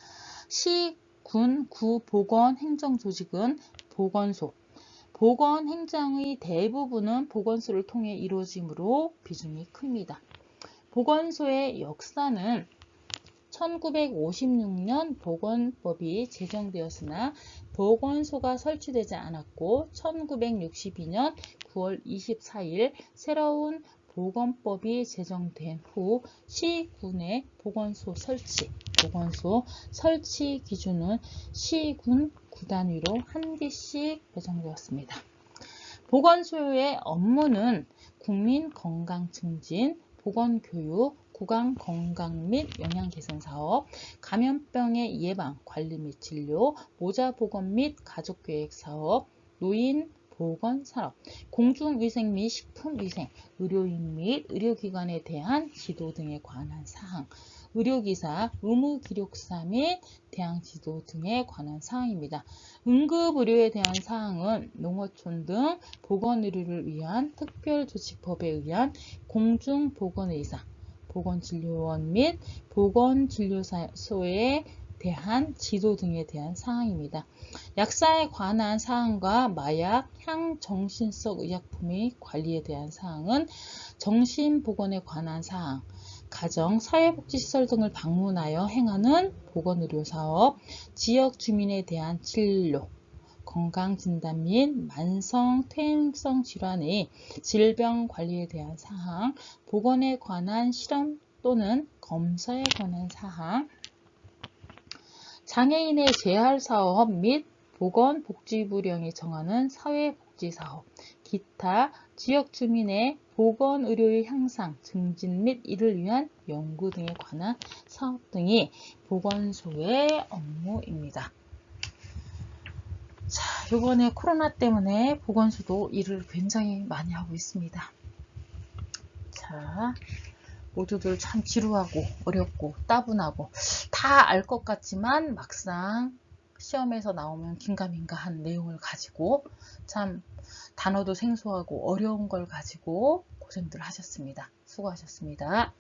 시, 군, 구 보건행정조직은 보건소, 보건행정의 대부분은 보건소를 통해 이루어지므로 비중이 큽니다. 보건소의 역사는 1956년 보건법이 제정되었으나 보건소가 설치되지 않았고 1962년 9월 24일 새로운 보건법이 제정된 후 시군의 보건소 설치 기준은 시군 구단위로 한 개씩 배정되었습니다. 보건소의 업무는 국민건강 증진, 보건교육, 구강건강 및 영양개선사업, 감염병의 예방, 관리 및 진료, 모자보건 및 가족계획사업, 노인보건산업, 공중위생 및 식품위생, 의료인 및 의료기관에 대한 지도 등에 관한 사항, 의료기사, 의무기록사 및 대항지도 등에 관한 사항입니다. 응급의료에 대한 사항은 농어촌 등 보건의료를 위한 특별조치법에 의한 공중보건의사, 보건진료원 및 보건진료소에 대한 지도 등에 대한 사항입니다. 약사에 관한 사항과 마약, 향정신성 의약품의 관리에 대한 사항은 정신보건에 관한 사항, 가정, 사회복지시설 등을 방문하여 행하는 보건의료사업, 지역 주민에 대한 진료, 건강진단 및 만성 퇴행성 질환의 질병관리에 대한 사항, 보건에 관한 실험 또는 검사에 관한 사항, 장애인의 재활사업 및 보건복지부령이 정하는 사회복지사업, 기타 지역 주민의 보건의료의 향상, 증진 및 이를 위한 연구 등에 관한 사업 등이 보건소의 업무입니다. 자, 이번에 코로나 때문에 보건소도 일을 굉장히 많이 하고 있습니다. 자, 모두들 참 지루하고 어렵고 따분하고 다 알 것 같지만 막상 시험에서 나오면 긴가민가한 내용을 가지고 참 단어도 생소하고 어려운 걸 가지고 고생들 하셨습니다. 수고하셨습니다.